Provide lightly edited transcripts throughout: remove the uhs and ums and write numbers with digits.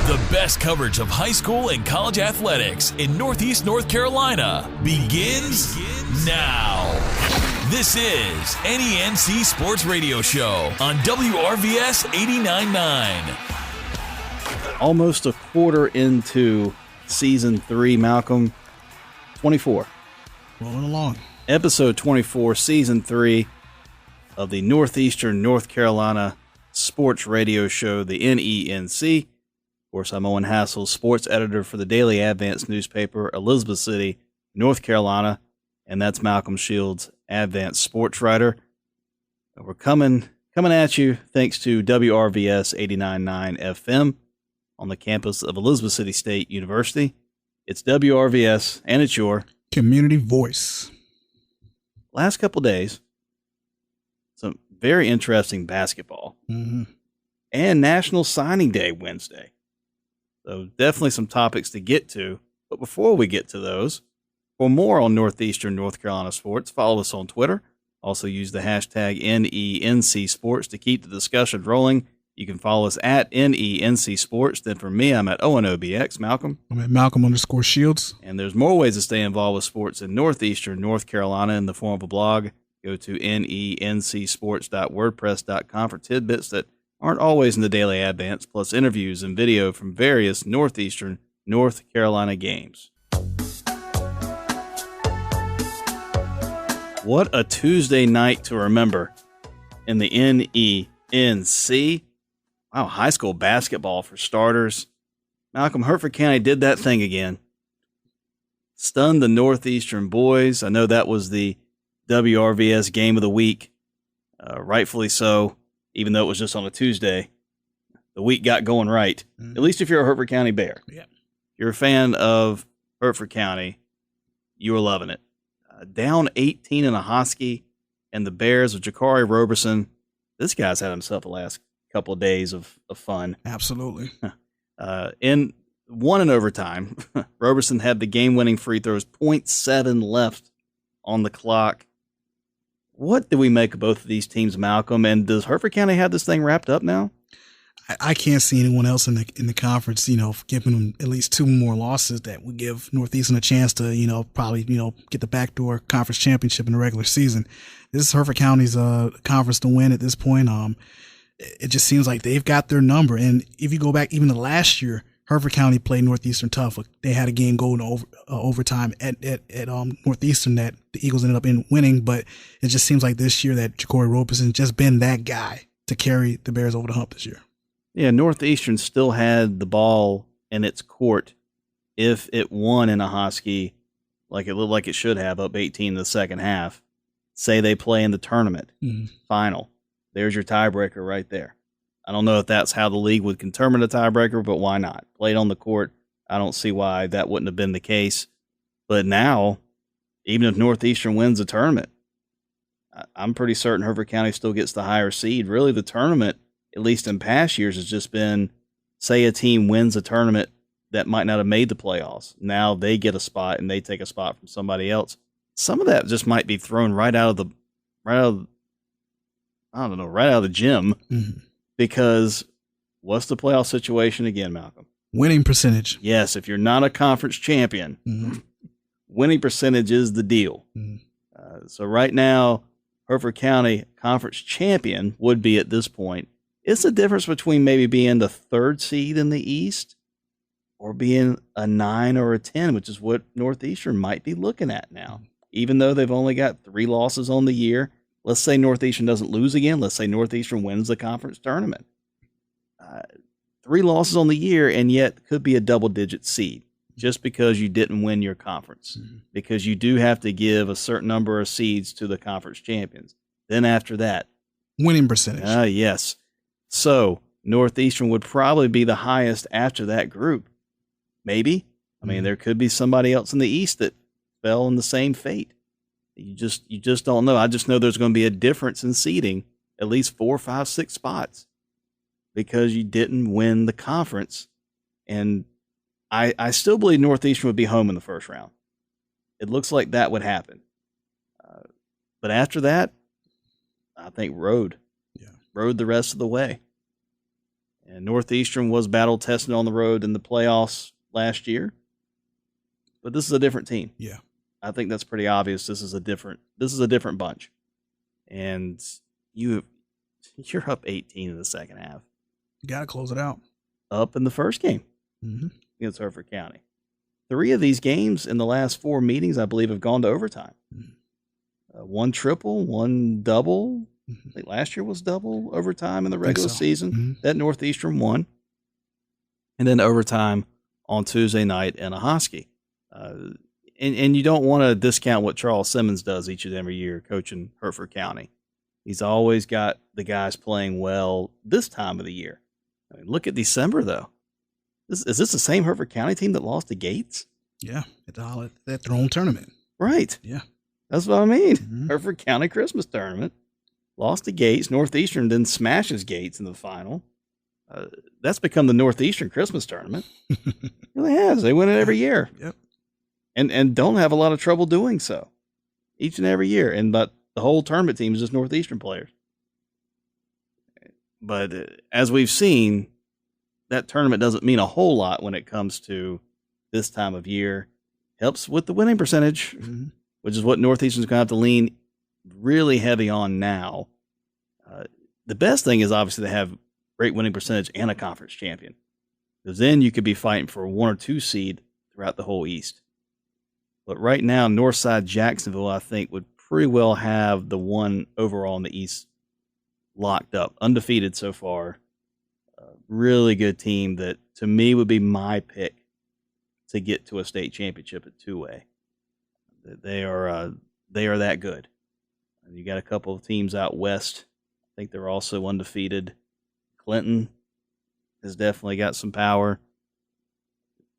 The best coverage of high school and college athletics in Northeast North Carolina begins now. This is NENC Sports Radio Show on WRVS 89.9. Almost a quarter into Season 3, Malcolm. 24. Rolling along. Episode 24, Season 3 of the Northeastern North Carolina Sports Radio Show, the NENC. Of course, I'm Owen Hassel, sports editor for the Daily Advance newspaper, Elizabeth City, North Carolina, and that's Malcolm Shields, Advance sports writer. We're coming at you thanks to WRVS 89.9 FM on the campus of Elizabeth City State University. It's WRVS, and it's your community voice. Last couple days, some very interesting basketball, and National Signing Day Wednesday. So definitely some topics to get to. But before we get to those, for more on Northeastern North Carolina sports, follow us on Twitter. Also use the hashtag NENC Sports to keep the discussion rolling. You can follow us at NENC Sports. Then for me, I'm at ONOBX. Malcolm? I'm at Malcolm_Shields. And there's more ways to stay involved with sports in Northeastern North Carolina in the form of a blog. Go to nencsports.wordpress.com for tidbits that aren't always in the Daily Advance, plus interviews and video from various Northeastern North Carolina games. What a Tuesday night to remember in the NENC. Wow, high school basketball for starters. Malcolm, Hertford County did that thing again. Stunned the Northeastern boys. I know that was the WRVS game of the week, rightfully so. Even though it was just on a Tuesday, the week got going right. At least if you're a Hertford County Bear. Yeah. You're a fan of Hertford County, you were loving it. Down 18 in a Hosky, and the Bears with Jakari Roberson. This guy's had himself a last couple of days of fun. Absolutely. In overtime, Roberson had the game-winning free throws, 0.7 left on the clock. What do we make of both of these teams, Malcolm? And does Hertford County have this thing wrapped up now? I can't see anyone else in the conference, giving them at least two more losses that would give Northeastern a chance to, probably, get the backdoor conference championship in the regular season. This is Hertford County's conference to win at this point. It just seems like they've got their number. And if you go back even to last year, Hertford County played Northeastern tough. They had a game going to overtime at Northeastern that the Eagles ended up winning, but it just seems like this year that Jakari Roberson just been that guy to carry the Bears over the hump this year. Yeah, Northeastern still had the ball in its court if it won in a Hosky like it looked like it should have, up 18 in the second half. Say they play in the tournament final. There's your tiebreaker right there. I don't know if that's how the league would determine a tiebreaker, but why not? Played on the court. I don't see why that wouldn't have been the case. But now, even if Northeastern wins the tournament, I'm pretty certain Hertford County still gets the higher seed. Really, the tournament, at least in past years, has just been, say a team wins a tournament that might not have made the playoffs. Now they get a spot and they take a spot from somebody else. Some of that just might be thrown right out of the gym. Because what's the playoff situation again, Malcolm? Winning percentage. Yes, if you're not a conference champion, winning percentage is the deal. So right now, Hertford County conference champion would be at this point. It's the difference between maybe being the third seed in the East or being a 9 or a 10, which is what Northeastern might be looking at now. Even though they've only got 3 losses on the year. Let's say Northeastern doesn't lose again. Let's say Northeastern wins the conference tournament. 3 losses on the year, and yet could be a double-digit seed just because you didn't win your conference. Because you do have to give a certain number of seeds to the conference champions. Then after that, winning percentage. Yes. So Northeastern would probably be the highest after that group. Maybe. I mean, there could be somebody else in the East that fell in the same fate. You just don't know. I just know there's going to be a difference in seeding, at least 4, 5, 6 spots, because you didn't win the conference. And I still believe Northeastern would be home in the first round. It looks like that would happen. But after that, I think road the rest of the way. And Northeastern was battle tested on the road in the playoffs last year. But this is a different team. Yeah. I think that's pretty obvious. This is a different bunch. And you're up 18 in the second half. You got to close it out. Up in the first game against Hertford County. 3 of these games in the last 4 meetings, I believe, have gone to overtime. One triple, one double. I think last year was double overtime in the regular season. That Northeastern won. And then overtime on Tuesday night in a Husky. And you don't want to discount what Charles Simmons does each and every year coaching Hertford County. He's always got the guys playing well this time of the year. I mean, look at December, though. Is this the same Hertford County team that lost to Gates? Yeah, at their own tournament. Right. Yeah. That's what I mean. Hertford County Christmas tournament. Lost to Gates. Northeastern then smashes Gates in the final. That's become the Northeastern Christmas tournament. It really has. They win it every year. Yep. And don't have a lot of trouble doing so each and every year. But the whole tournament team is just Northeastern players. But as we've seen, that tournament doesn't mean a whole lot when it comes to this time of year. Helps with the winning percentage, which is what Northeastern's going to have to lean really heavy on now. The best thing is obviously to have great winning percentage and a conference champion, because then you could be fighting for a 1 or 2 seed throughout the whole East. But right now, Northside Jacksonville, I think, would pretty well have the 1 overall in the East locked up, undefeated so far. Really good team that, to me, would be my pick to get to a state championship at 2A. They are that good. You got a couple of teams out west. I think they're also undefeated. Clinton has definitely got some power.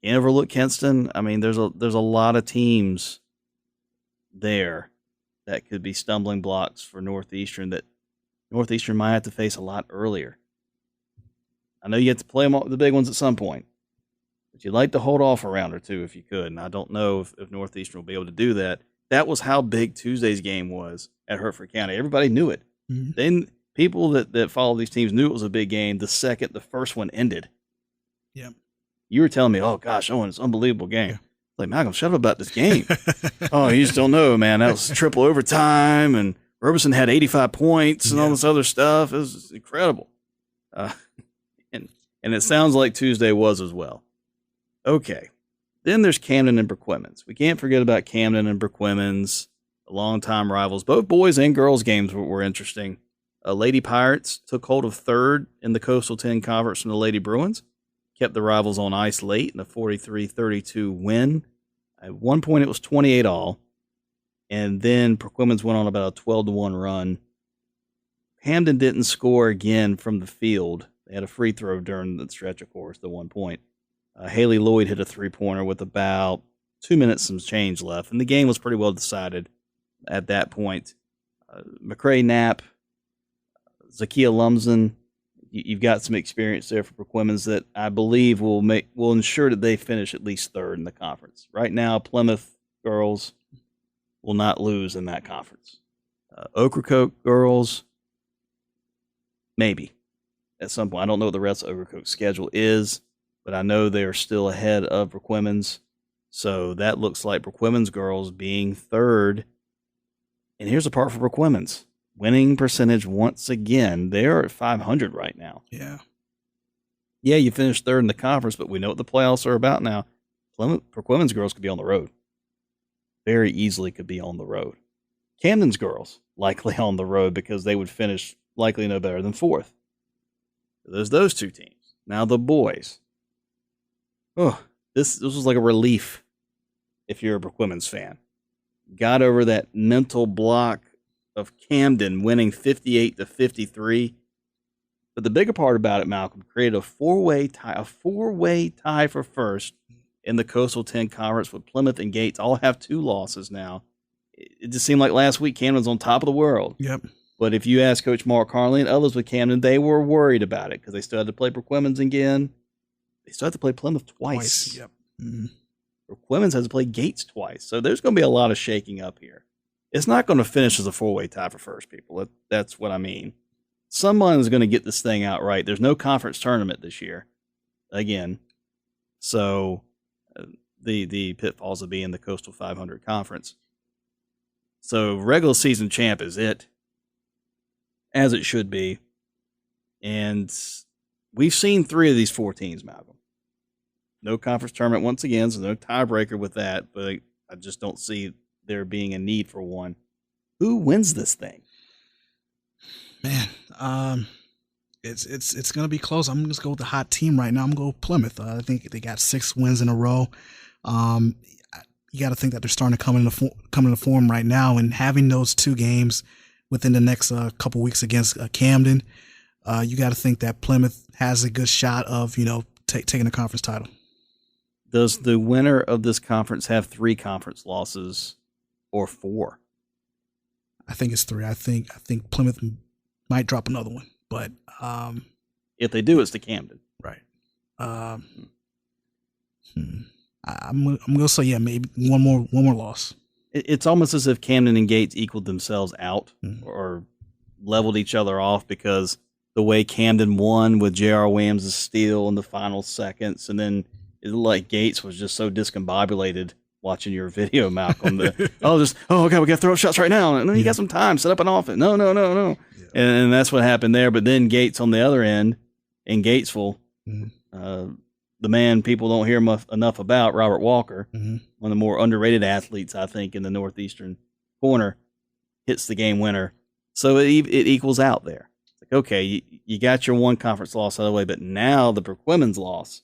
Can't overlook Kinston. I mean, there's a lot of teams there that could be stumbling blocks for Northeastern that Northeastern might have to face a lot earlier. I know you have to play them, the big ones at some point, but you'd like to hold off a round or 2 if you could. And I don't know if Northeastern will be able to do that. That was how big Tuesday's game was at Hertford County. Everybody knew it. Then people that follow these teams knew it was a big game the second the first one ended. Yeah. You were telling me, oh, gosh, Owen, it's an unbelievable game. Yeah. Like, Malcolm, shut up about this game. Oh, you just don't know, man. That was triple overtime, and Robeson had 85 points and all this other stuff. It was incredible. And it sounds like Tuesday was as well. Okay. Then there's Camden and Berquimans. We can't forget about Camden and Berquimans, longtime rivals. Both boys and girls games were interesting. Lady Pirates took hold of 3rd in the Coastal 10 Conference from the Lady Bruins. Kept the rivals on ice late in a 43-32 win. At one point, it was 28-all. And then Berquimans went on about a 12-1 run. Camden didn't score again from the field. They had a free throw during the stretch, of course, the 1 point. Haley Lloyd hit a 3-pointer with about 2 minutes some change left. And the game was pretty well decided at that point. McCrae Knapp, Zakia Lumsden, you've got some experience there for Berquimans that I believe will ensure that they finish at least 3rd in the conference. Right now, Plymouth girls will not lose in that conference. Ocracoke girls, maybe at some point. I don't know what the rest of Ocracoke's schedule is, but I know they are still ahead of Berquimans. So that looks like Berquimans girls being 3rd. And here's the part for Berquimans. Winning percentage once again. They're at 500 right now. Yeah. Yeah, you finished 3rd in the conference, but we know what the playoffs are about now. Berquimans girls could be on the road. Very easily could be on the road. Camden's girls likely on the road because they would finish likely no better than 4th. So there's those 2 teams. Now the boys. Oh, this was like a relief if you're a Berquimans fan. Got over that mental block of Camden winning 58-53. But the bigger part about it, Malcolm, created a four-way tie for first in the Coastal 10 Conference with Plymouth and Gates all have 2 losses now. It just seemed like last week Camden's on top of the world. Yep. But if you ask Coach Mark Harley and others with Camden, they were worried about it because they still had to play Berquimans again. They still had to play Plymouth twice. Yep. Mm-hmm. Berquimans has to play Gates twice. So there's going to be a lot of shaking up here. It's not going to finish as a 4-way tie for first, people. That's what I mean. someone's going to get this thing out right. There's no conference tournament this year, again. So the pitfalls of being the Coastal 500 Conference. So regular season champ is it, as it should be. And we've seen 3 of these 4 teams, Malcolm. No conference tournament once again, so no tiebreaker with that, but I just don't see there being a need for one. Who wins this thing? Man, it's going to be close. I'm just going to go with the hot team right now. I'm going to go with Plymouth. I think they got 6 wins in a row. You got to think that they're starting to come into form right now, and having those 2 games within the next couple weeks against Camden, you got to think that Plymouth has a good shot of taking the conference title. Does the winner of this conference have 3 conference losses or 4? I think it's 3. I think Plymouth might drop another one, but if they do, it's to Camden. Right. I'm gonna say maybe one more loss. It's almost as if Camden and Gates equaled themselves out or leveled each other off, because the way Camden won with J.R. Williams' steal in the final seconds, and then it looked like Gates was just so discombobulated watching your video, Malcolm. Okay, we got to throw up shots right now. And then you got some time, set up an offense. No. Yeah. And that's what happened there. But then Gates on the other end in Gatesville, the man people don't hear enough about, Robert Walker, one of the more underrated athletes, I think, in the northeastern corner, hits the game winner. So it equals out there. It's like, okay, you got your 1 conference loss out of the way, but now the Brookwomen's loss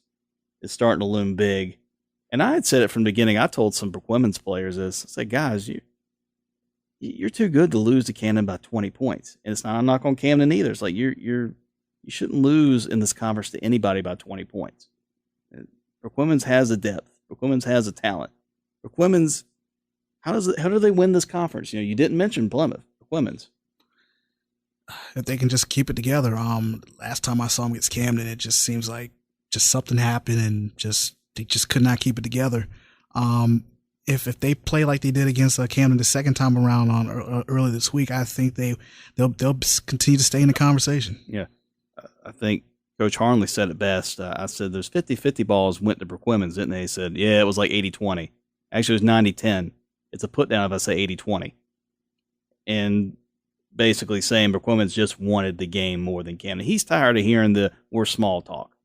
is starting to loom big. And I had said it from the beginning. I told some Brookwomen's players this. I said, guys, you're too good to lose to Camden by 20 points. And it's not a knock on Camden either. It's like you shouldn't lose in this conference to anybody by 20 points. Brookwomen's has the depth. Brookwomen's has the talent. Brookwomen's, how do they win this conference? You didn't mention Plymouth. Brookwomen's. If they can just keep it together. Last time I saw them against Camden, it just seems like just something happened and they just could not keep it together. If they play like they did against Camden the second time around early this week, I think they'll continue to stay in the conversation. Yeah, I think Coach Harnley said it best. I said there's 50-50 balls went to Brookwomen's, didn't they? He said, yeah, it was like 80-20. Actually, it was 90-10. It's a put down if I say 80-20. And basically saying Brookwomen's just wanted the game more than Camden. He's tired of hearing we're small talk.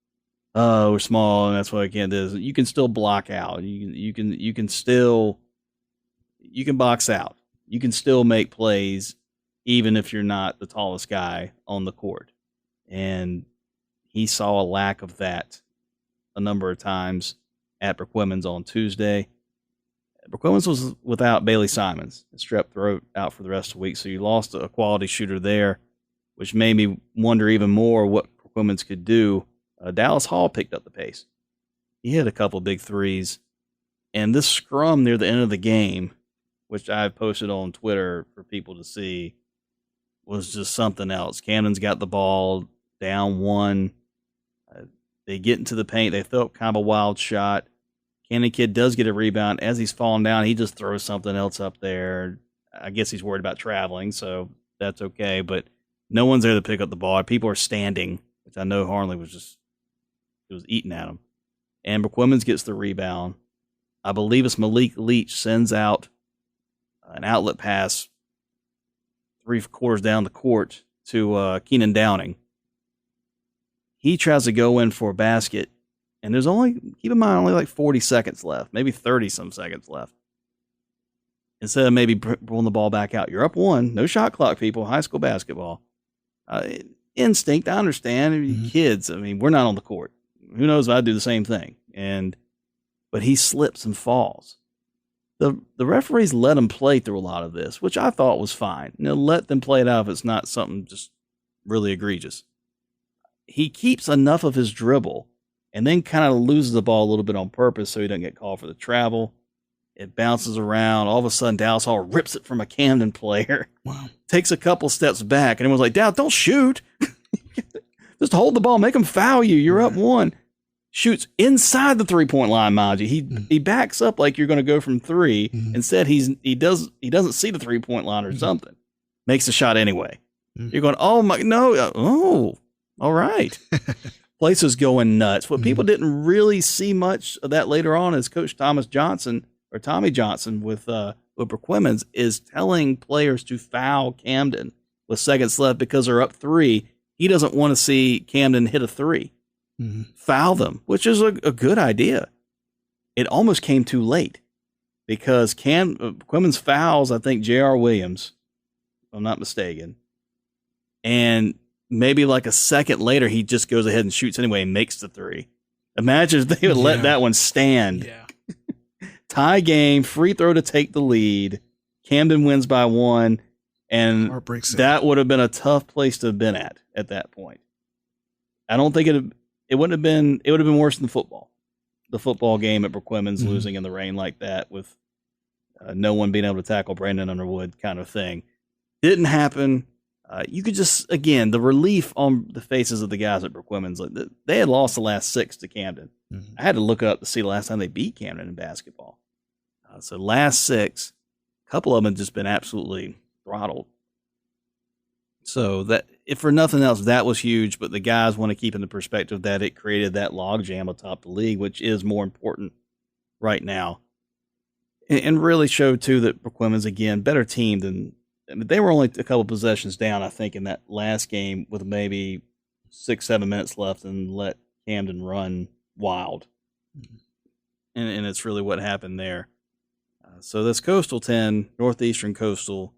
Oh, we're small, and that's why I can't do this. You can still block out. You can box out. You can still make plays, even if you're not the tallest guy on the court. And he saw a lack of that a number of times at Brookwomen's on Tuesday. Brookwomen's was without Bailey Simons, strep throat, out for the rest of the week. So you lost a quality shooter there, which made me wonder even more what Brookwomen's could do. Dallas Hall picked up the pace. He hit a couple big threes. And this scrum near the end of the game, which I've posted on Twitter for people to see, was just something else. Camden's got the ball down 1. They get into the paint. They throw up kind of a wild shot. Camden kid does get a rebound. As he's falling down, he just throws something else up there. I guess he's worried about traveling, so that's okay. But no one's there to pick up the ball. People are standing, which I know Harnley was eating at him. And Brookwomen's gets the rebound. I believe it's Malik Leach sends out an outlet pass 3/4 down the court to Keenan Downing. He tries to go in for a basket, and there's keep in mind, only like 40 seconds left, maybe 30-some seconds left. Instead of maybe pulling the ball back out. You're up 1. No shot clock, people. High school basketball. Instinct, I understand. Kids, we're not on the court. Who knows if I'd do the same thing. But he slips and falls. The referees let him play through a lot of this, which I thought was fine. Let them play it out if it's not something just really egregious. He keeps enough of his dribble and then kind of loses the ball a little bit on purpose so he doesn't get called for the travel. It bounces around. All of a sudden, Dallas Hall rips it from a Camden player. Wow. Takes a couple steps back, and everyone's like, Dad, don't shoot. Just hold the ball. Make him foul you. You're up 1. Shoots inside the 3-point line, mind you. He backs up like you're going to go from 3. Instead, he doesn't see the 3-point line or something. Makes the shot anyway. You're going, oh my, no, oh, all right. Place is going nuts. What people didn't really see much of that later on is Coach Tommy Johnson with Brookwomen's is telling players to foul Camden with seconds left because they're up 3. He doesn't want to see Camden hit a 3. Foul them, which is a good idea. It almost came too late because Brookwomen's fouls, I think, J.R. Williams, if I'm not mistaken, and maybe like a second later, he just goes ahead and shoots anyway and makes the 3. Imagine if they would let that one stand. Yeah. Tie game, free throw to take the lead. Camden wins by 1, and that would have been a tough place to have been at that point. I don't think it would have been worse than football. The football game at Brookwomen's losing in the rain like that with no one being able to tackle Brandon Underwood kind of thing. Didn't happen. You could just, again, the relief on the faces of the guys at Brookwomen's. They had lost the last 6 to Camden. I had to look up to see the last time they beat Camden in basketball. So last 6, a couple of them have just been absolutely throttled. So that, if for nothing else, that was huge. But the guys want to keep in the perspective that it created that logjam atop the league, which is more important right now. And really showed, too, that Brookwomen's, again, better team than – they were only a couple possessions down, I think, in that last game with maybe 6-7 minutes left and let Camden run wild. And it's really what happened there. So this Coastal 10, Northeastern Coastal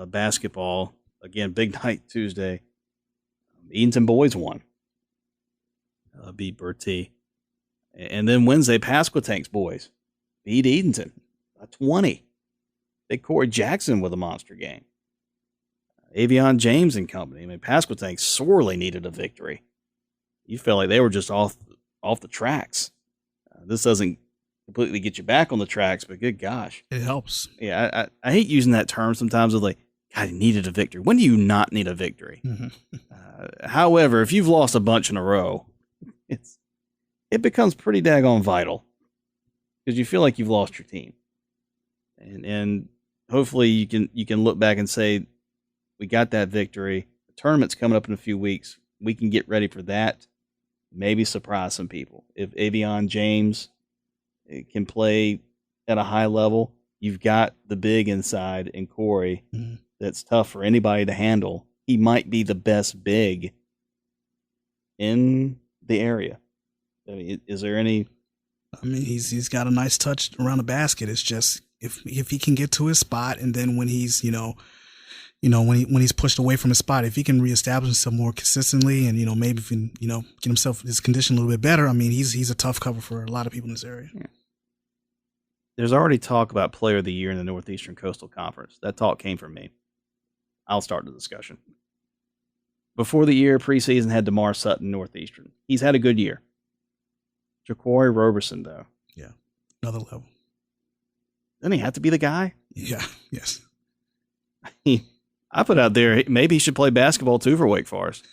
basketball, again, big night Tuesday. Edenton boys won. Beat Bertie. And then Wednesday, Pasquotank's boys beat Edenton by 20. Big Corey Jackson with a monster game. Avion James and company. I mean, Pasquotank sorely needed a victory. You felt like they were just off the tracks. This doesn't completely get you back on the tracks, but good gosh. It helps. Yeah, I hate using that term sometimes of like, God, he needed a victory. When do you not need a victory? However, if you've lost a bunch in a row, it becomes pretty daggone vital because you feel like you've lost your team. And hopefully you can look back and say, we got that victory. The tournament's coming up in a few weeks. We can get ready for that. Maybe surprise some people. If Avion James can play at a high level, you've got the big inside in Corey that's tough for anybody to handle. He might be the best big in the area. I mean, is there any? I mean, he's got a nice touch around the basket. It's just if he can get to his spot, and then when he's when he's pushed away from his spot, if he can reestablish himself more consistently, and maybe if he can get himself his condition a little bit better. I mean, he's a tough cover for a lot of people in this area. Yeah. There's already talk about Player of the Year in the Northeastern Coastal Conference. That talk came from me. I'll start the discussion. Before the year, preseason had DeMar Sutton, Northeastern. He's had a good year. Jaquari Roberson, though. Yeah, another level. Doesn't he have to be the guy? Yeah, yes. I put out there, maybe he should play basketball, too, for Wake Forest.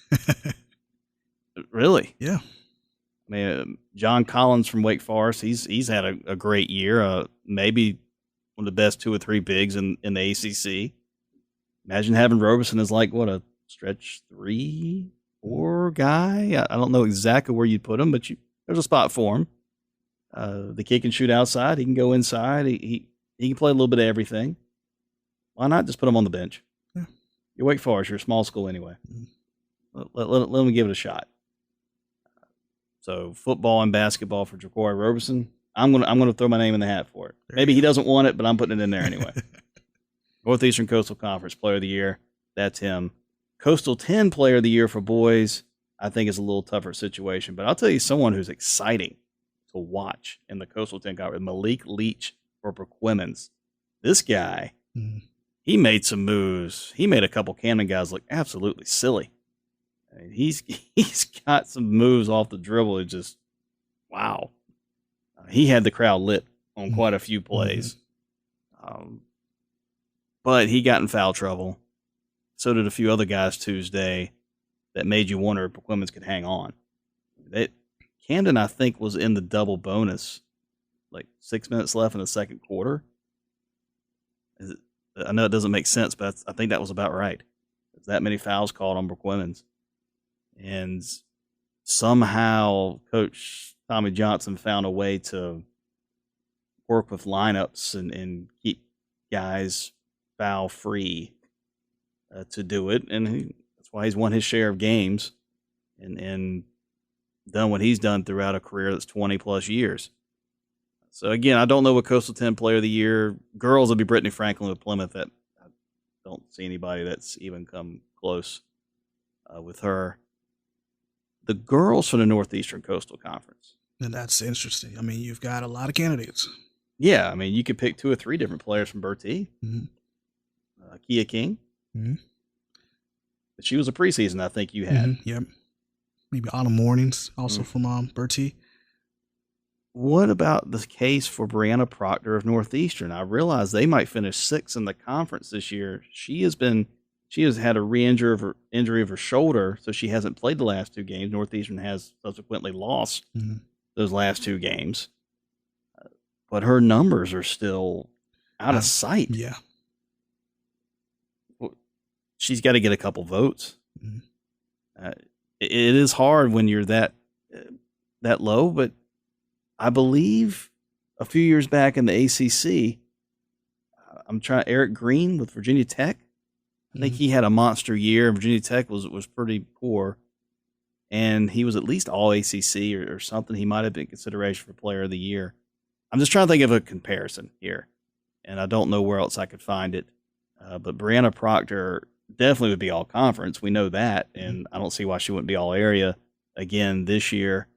Really? Yeah. I mean, John Collins from Wake Forest, he's had a great year. Maybe one of the best 2 or 3 bigs in the ACC. Imagine having Roberson as like, what, a stretch 3, 4 guy? I don't know exactly where you'd put him, but there's a spot for him. The kid can shoot outside. He can go inside. He can play a little bit of everything. Why not just put him on the bench? Yeah. You're Wake Forest. You're a small school anyway. Let them give it a shot. So football and basketball for Jaquari Roberson. I'm gonna throw my name in the hat for it. Maybe he doesn't want it, but I'm putting it in there anyway. Northeastern Coastal Conference Player of the Year. That's him. Coastal 10 Player of the Year for boys, I think is a little tougher situation. But I'll tell you someone who's exciting to watch in the Coastal 10 Conference, Malik Leach for Brookwomen's. This guy, he made some moves. He made a couple Camden guys look absolutely silly. I mean, he's got some moves off the dribble. It's just, wow. He had the crowd lit on quite a few plays. But he got in foul trouble. So did a few other guys Tuesday that made you wonder if Brookwomen's could hang on. Camden, I think, was in the double bonus, like 6 minutes left in the second quarter. I know it doesn't make sense, but I think that was about right. There's that many fouls called on Brooke Women's. And somehow Coach Tommy Johnson found a way to work with lineups and keep guys foul free to do it. And that's why he's won his share of games and done what he's done throughout a career that's 20 plus years. So again, I don't know what Coastal 10 Player of the Year. Girls will be Brittany Franklin with Plymouth. That I don't see anybody that's even come close with her. The girls for the Northeastern Coastal Conference. And that's interesting. I mean, you've got a lot of candidates. Yeah, I mean, you could pick 2 or 3 different players from Bertie. Mm-hmm. Kia King. Mm-hmm. But she was a preseason, I think you had. Mm-hmm. Yep. Maybe Autumn Mornings, also from Bertie. What about the case for Brianna Proctor of Northeastern? I realize they might finish 6th in the conference this year. She has had a injury of her shoulder, so she hasn't played the last 2 games. Northeastern has subsequently lost those last 2 games. But her numbers are still out of sight. Yeah. She's got to get a couple votes. Mm-hmm. It is hard when you're that low, but I believe a few years back in the ACC, Eric Green with Virginia Tech. I think he had a monster year. Virginia Tech was pretty poor, and he was at least all ACC or something. He might have been consideration for Player of the Year. I'm just trying to think of a comparison here, and I don't know where else I could find it. But Brianna Proctor definitely would be all conference. We know that, and I don't see why she wouldn't be all area again this year.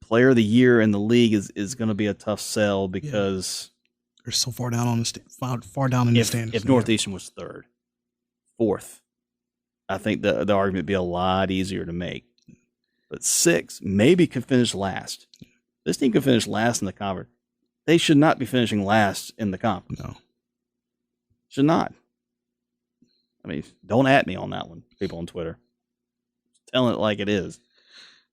Player of the Year in the league is going to be a tough sell because they're so far down on the far down in the standings. If Northeastern was 3rd, 4th, I think the argument would be a lot easier to make. But 6 maybe could finish last. This team could finish last in the conference. They should not be finishing last in the conference. No, should not. I mean, don't at me on that one, people on Twitter. Just telling it like it is.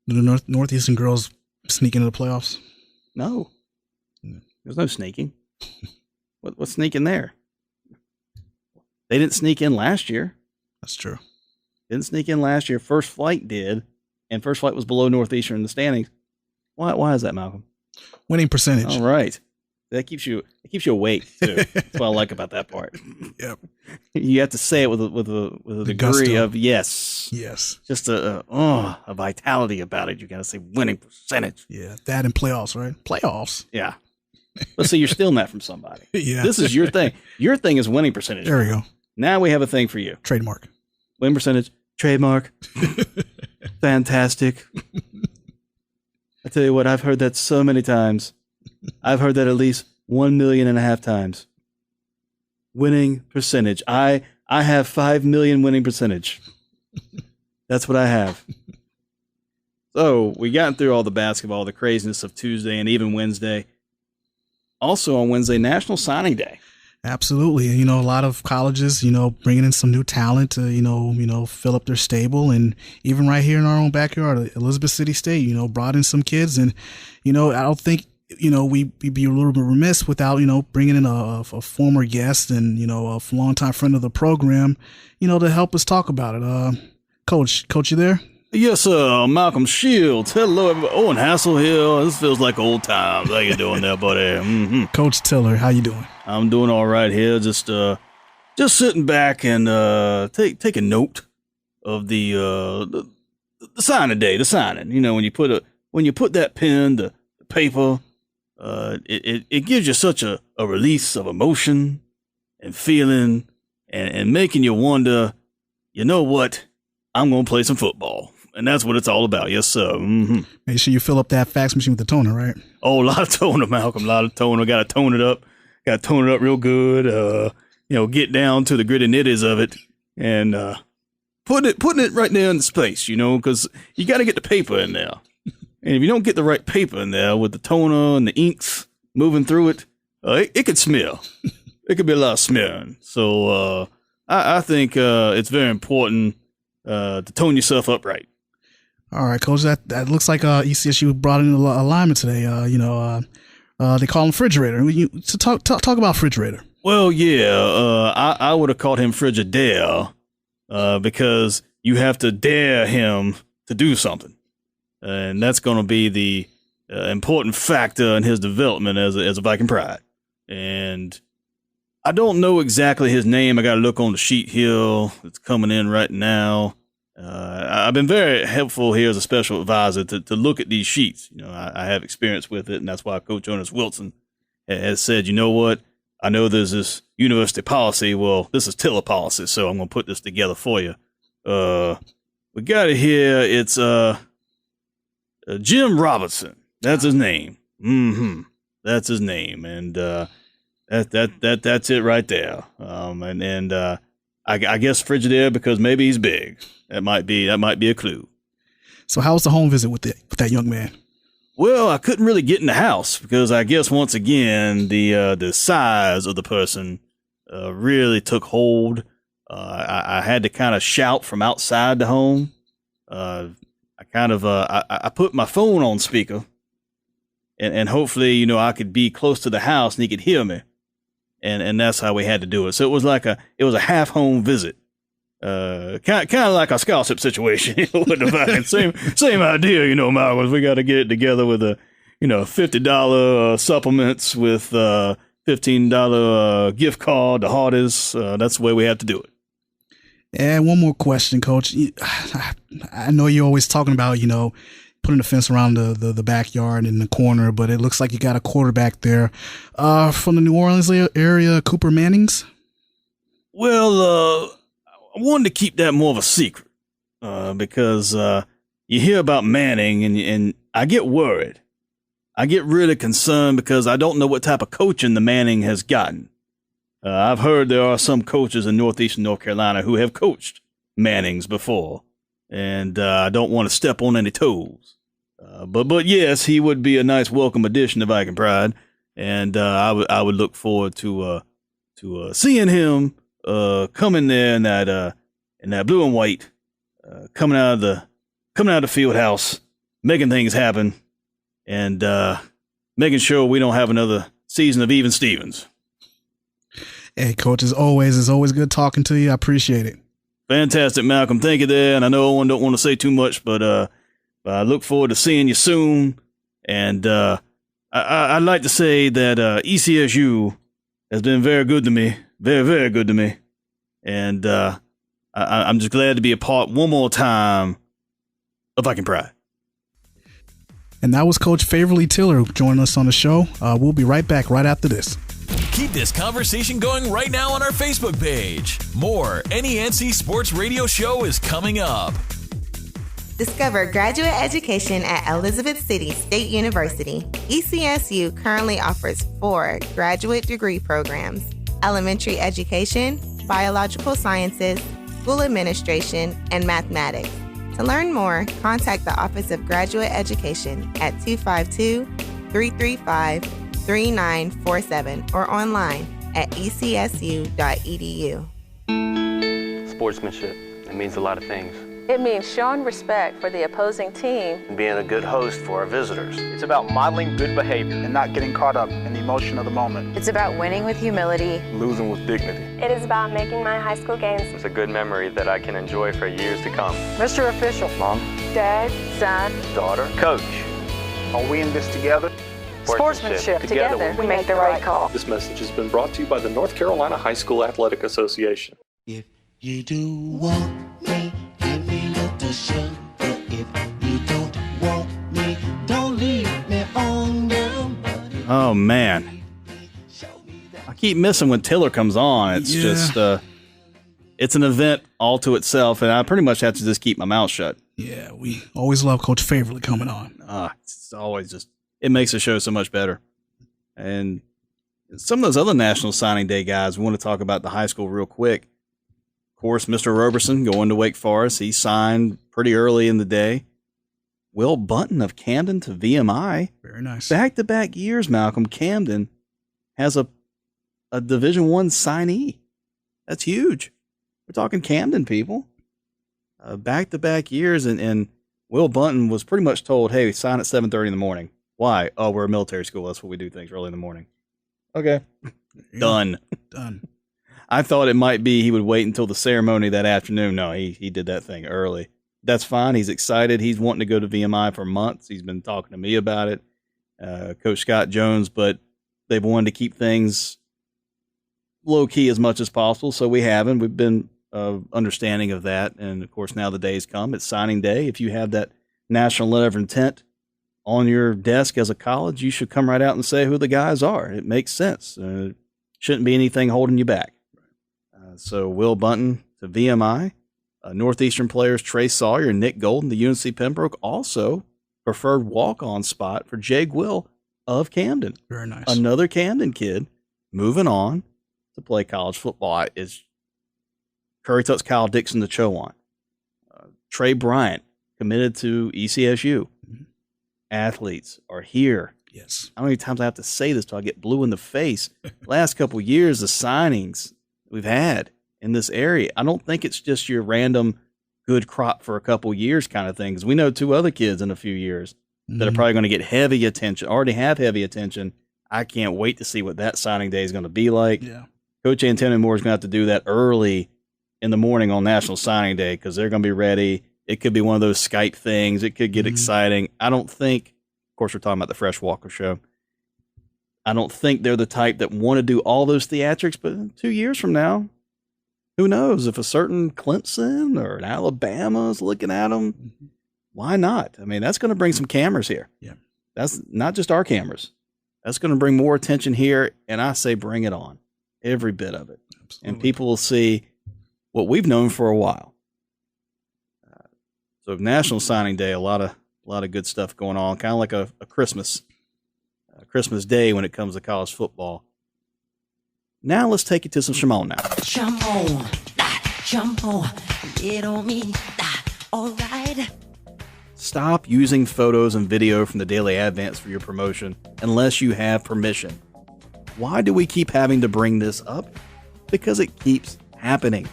Do the Northeastern girls sneak into the playoffs? No. There's no sneaking. What's sneaking there? They didn't sneak in last year. That's true. Didn't sneak in last year. First Flight did, and First Flight was below Northeastern in the standings. Why is that, Malcolm? Winning percentage. All right. That keeps you awake too. That's what I like about that part. Yep. You have to say it with a degree gusto. of yes. Yes. Just a vitality about it. You got to say winning percentage. Yeah, that in playoffs, right? Playoffs. Yeah. Let's see, you're stealing that from somebody. Yeah. This is your thing. Your thing is winning percentage. There we go. Now we have a thing for you. Trademark. Win percentage. Trademark. Fantastic. I tell you what, I've heard that so many times. I've heard that at least 1.5 million times. Winning percentage. I have 5 million winning percentage. That's what I have. So we got through all the basketball, the craziness of Tuesday and even Wednesday. Also on Wednesday, National Signing Day. Absolutely. You know, a lot of colleges, bringing in some new talent to, fill up their stable. And even right here in our own backyard, Elizabeth City State, brought in some kids. And, I don't think, we'd be a little bit remiss without, bringing in a former guest and, a longtime friend of the program, to help us talk about it. Coach, you there? Yes, sir. Malcolm Shields. Hello, everybody. Oh, and Hassel Hill. This feels like old times. How you doing there, buddy? Mm-hmm. Coach Tiller, how you doing? I'm doing all right here. Just sitting back and take a note of the signing day. The signing. When you put that pen to paper, it gives you such a release of emotion and feeling and making you wonder. You know what? I'm gonna play some football. And that's what it's all about. Yes, sir. Mm-hmm. Make sure you fill up that fax machine with the toner, right? Oh, a lot of toner, Malcolm. A lot of toner. Got to tone it up. Got to tone it up real good. Get down to the gritty nitties of it and putting it right there in the space, because you got to get the paper in there. And if you don't get the right paper in there with the toner and the inks moving through it, it could smear. It could be a lot of smearing. So I think it's very important to tone yourself up right. All right, Coach. That looks like ECSU brought in a alignment today. They call him Refrigerator. Talk about Refrigerator. Well, yeah. I would have called him Frigidaire, because you have to dare him to do something. And that's going to be the important factor in his development as a Viking Pride. And I don't know exactly his name. I got to look on the sheet here. It's coming in right now. I've been very helpful here as a special advisor to look at these sheets. You know, I have experience with it, and that's why Coach Jonas Wilson has said, you know what? I know there's this university policy. Well, this is Tiller policy, so I'm going to put this together for you. We got it here. It's Jim Robertson. That's his name. Mm-hmm. That's his name, and that's it right there. I guess Frigidaire because maybe he's big. That might be a clue. So how was the home visit with that young man? Well, I couldn't really get in the house because I guess once again the size of the person really took hold. I had to kind of shout from outside the home. I put my phone on speaker, and hopefully, you know, I could be close to the house and he could hear me. And that's how we had to do it. So it was a half home visit, kind of like a scholarship situation with the Vikings. Same idea, you know, Malcolm. We got to get it together with $50 supplements with $15 gift card to Hardee's. That's the way we had to do it. And one more question, Coach. I know you're always talking about, you know, putting a fence around the backyard in the corner, but it looks like you got a quarterback there from the New Orleans area, Cooper Mannings. Well, I wanted to keep that more of a secret because you hear about Manning and I get worried. I get really concerned because I don't know what type of coaching the Manning has gotten. I've heard there are some coaches in northeastern North Carolina who have coached Mannings before, and I don't want to step on any toes. But yes, he would be a nice welcome addition to Viking Pride, and I would look forward to seeing him come in there in that blue and white, coming out of the field house, making things happen, and making sure we don't have another season of Even Stevens. Hey, Coach, it's always good talking to you. I appreciate it. Fantastic, Malcolm. Thank you there. And I know I don't want to say too much, but I look forward to seeing you soon. And I'd like to say that ECSU has been very good to me, very, very good to me. And I'm just glad to be a part one more time of Viking Pride. And that was Coach Favorly Tiller joining us on the show. We'll be right back right after this. Keep this conversation going right now on our Facebook page. More NENC Sports Radio Show is coming up. Discover graduate education at Elizabeth City State University. ECSU currently offers 4 graduate degree programs: elementary education, biological sciences, school administration, and mathematics. To learn more, contact the Office of Graduate Education at 252-335-3947 or online at ecsu.edu. Sportsmanship, it means a lot of things. It means showing respect for the opposing team and being a good host for our visitors. It's about modeling good behavior and not getting caught up in the emotion of the moment. It's about winning with humility, losing with dignity. It is about making my high school games. It's a good memory that I can enjoy for years to come. Mr. Official, Mom, Dad, Son, Daughter, Coach. Are we in this together? Sportsmanship. Together we make the right call. This message has been brought to you by the North Carolina High School Athletic Association. If you do want me, give me the sugar. If you don't want me, don't leave me on down. Oh man, I keep missing when Tiller comes on. It's just it's an event all to itself, and I pretty much have to just keep my mouth shut. Yeah, we always love Coach Favorly coming on. It's always just, it makes the show so much better. And some of those other National Signing Day guys, we want to talk about the high school real quick. Of course, Mr. Roberson going to Wake Forest. He signed pretty early in the day. Will Bunton of Camden to VMI. Very nice. Back-to-back years, Malcolm. Camden has a Division I signee. That's huge. We're talking Camden, people. Back-to-back years, and Will Bunton was pretty much told, hey, sign at 7:30 in the morning. Why? Oh, we're a military school. That's what we do things early in the morning. Okay. Done. I thought it might be he would wait until the ceremony that afternoon. No, he did that thing early. That's fine. He's excited. He's wanting to go to VMI for months. He's been talking to me about it, Coach Scott Jones, but they've wanted to keep things low key as much as possible. So we haven't. We've been understanding of that. And of course, now the day's come. It's signing day. If you have that national letter of intent on your desk as a college, you should come right out and say who the guys are. It makes sense. Shouldn't be anything holding you back. So Will Bunton to VMI. Northeastern players Trey Sawyer and Nick Golden, the UNC Pembroke, also preferred walk-on spot for Jay Guill of Camden. Very nice. Another Camden kid moving on to play college football. Is Curry Tuck's Kyle Dixon to Chowan. Trey Bryant committed to ECSU. Mm-hmm. Athletes are here. Yes. How many times I have to say this till I get blue in the face? Last couple of years, the signings we've had in this area, I don't think it's just your random good crop for a couple of years kind of thing. Because we know 2 other kids in a few years that are probably going to get heavy attention, already have heavy attention. I can't wait to see what that signing day is going to be like. Yeah. Coach Antonio Moore is going to have to do that early in the morning on National Signing Day because they're going to be ready. It could be one of those Skype things. It could get exciting. I don't think, of course, we're talking about the Fresh Walker Show. I don't think they're the type that want to do all those theatrics, but 2 years from now, who knows if a certain Clemson or an Alabama is looking at them, why not? I mean, that's going to bring some cameras here. Yeah. That's not just our cameras. That's going to bring more attention here, and I say bring it on, every bit of it. Absolutely. And people will see what we've known for a while. So National Signing Day, a lot of good stuff going on, kind of like a Christmas Day when it comes to college football. Now let's take it to some Shimon now. Shimon, get on me, all right. Stop using photos and video from the Daily Advance for your promotion unless you have permission. Why do we keep having to bring this up? Because it keeps happening.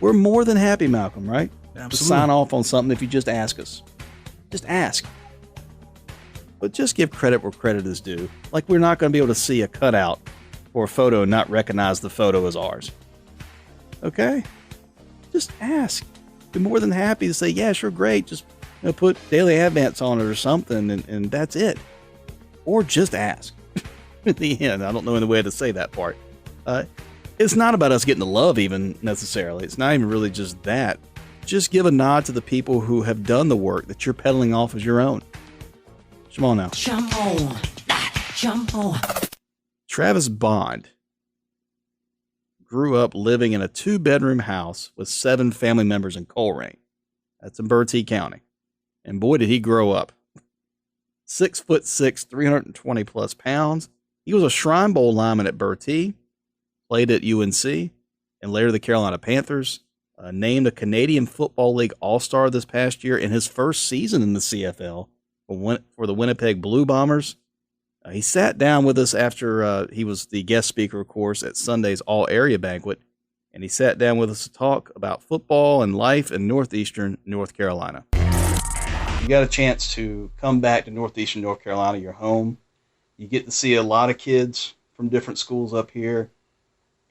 We're more than happy, Malcolm, right? Absolutely. To sign off on something if you just ask us. Just ask. But just give credit where credit is due. Like we're not going to be able to see a cutout or a photo and not recognize the photo as ours. Okay? Just ask. Be more than happy to say, yeah, sure, great. Just put Daily Advance on it or something, and that's it. Or just ask. At the end, I don't know any way to say that part. It's not about us getting the love even necessarily. It's not even really just that. Just give a nod to the people who have done the work that you're peddling off as your own. Come on now. Jump on. Travis Bond grew up living in a 2-bedroom house with 7 family members in Colerain. That's in Bertie County. And boy, did he grow up. 6'6", 320 plus pounds. He was a Shrine Bowl lineman at Bertie, played at UNC, and later the Carolina Panthers. Named a Canadian Football League All-Star this past year in his first season in the CFL for the Winnipeg Blue Bombers. He sat down with us after he was the guest speaker, of course, at Sunday's All-Area Banquet, and he sat down with us to talk about football and life in northeastern North Carolina. You got a chance to come back to northeastern North Carolina, your home. You get to see a lot of kids from different schools up here.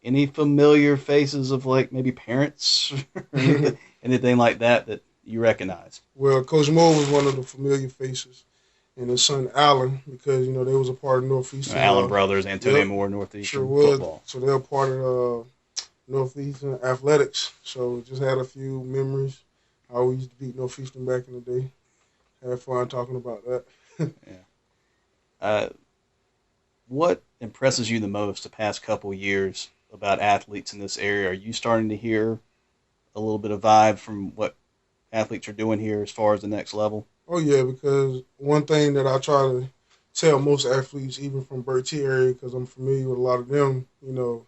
Any familiar faces of like maybe parents or anything like that you recognize? Well, Coach Moore was one of the familiar faces, and his son Allen, because they was a part of Northeastern. Allen brothers, Antonio Moore, Northeastern football. So they're part of Northeastern athletics. So just had a few memories. How we used to beat Northeastern back in the day. Had fun talking about that. Yeah. What impresses you the most the past couple years about athletes in this area? Are you starting to hear a little bit of vibe from what athletes are doing here as far as the next level? Oh, yeah, because one thing that I try to tell most athletes, even from Bertie area, because I'm familiar with a lot of them, it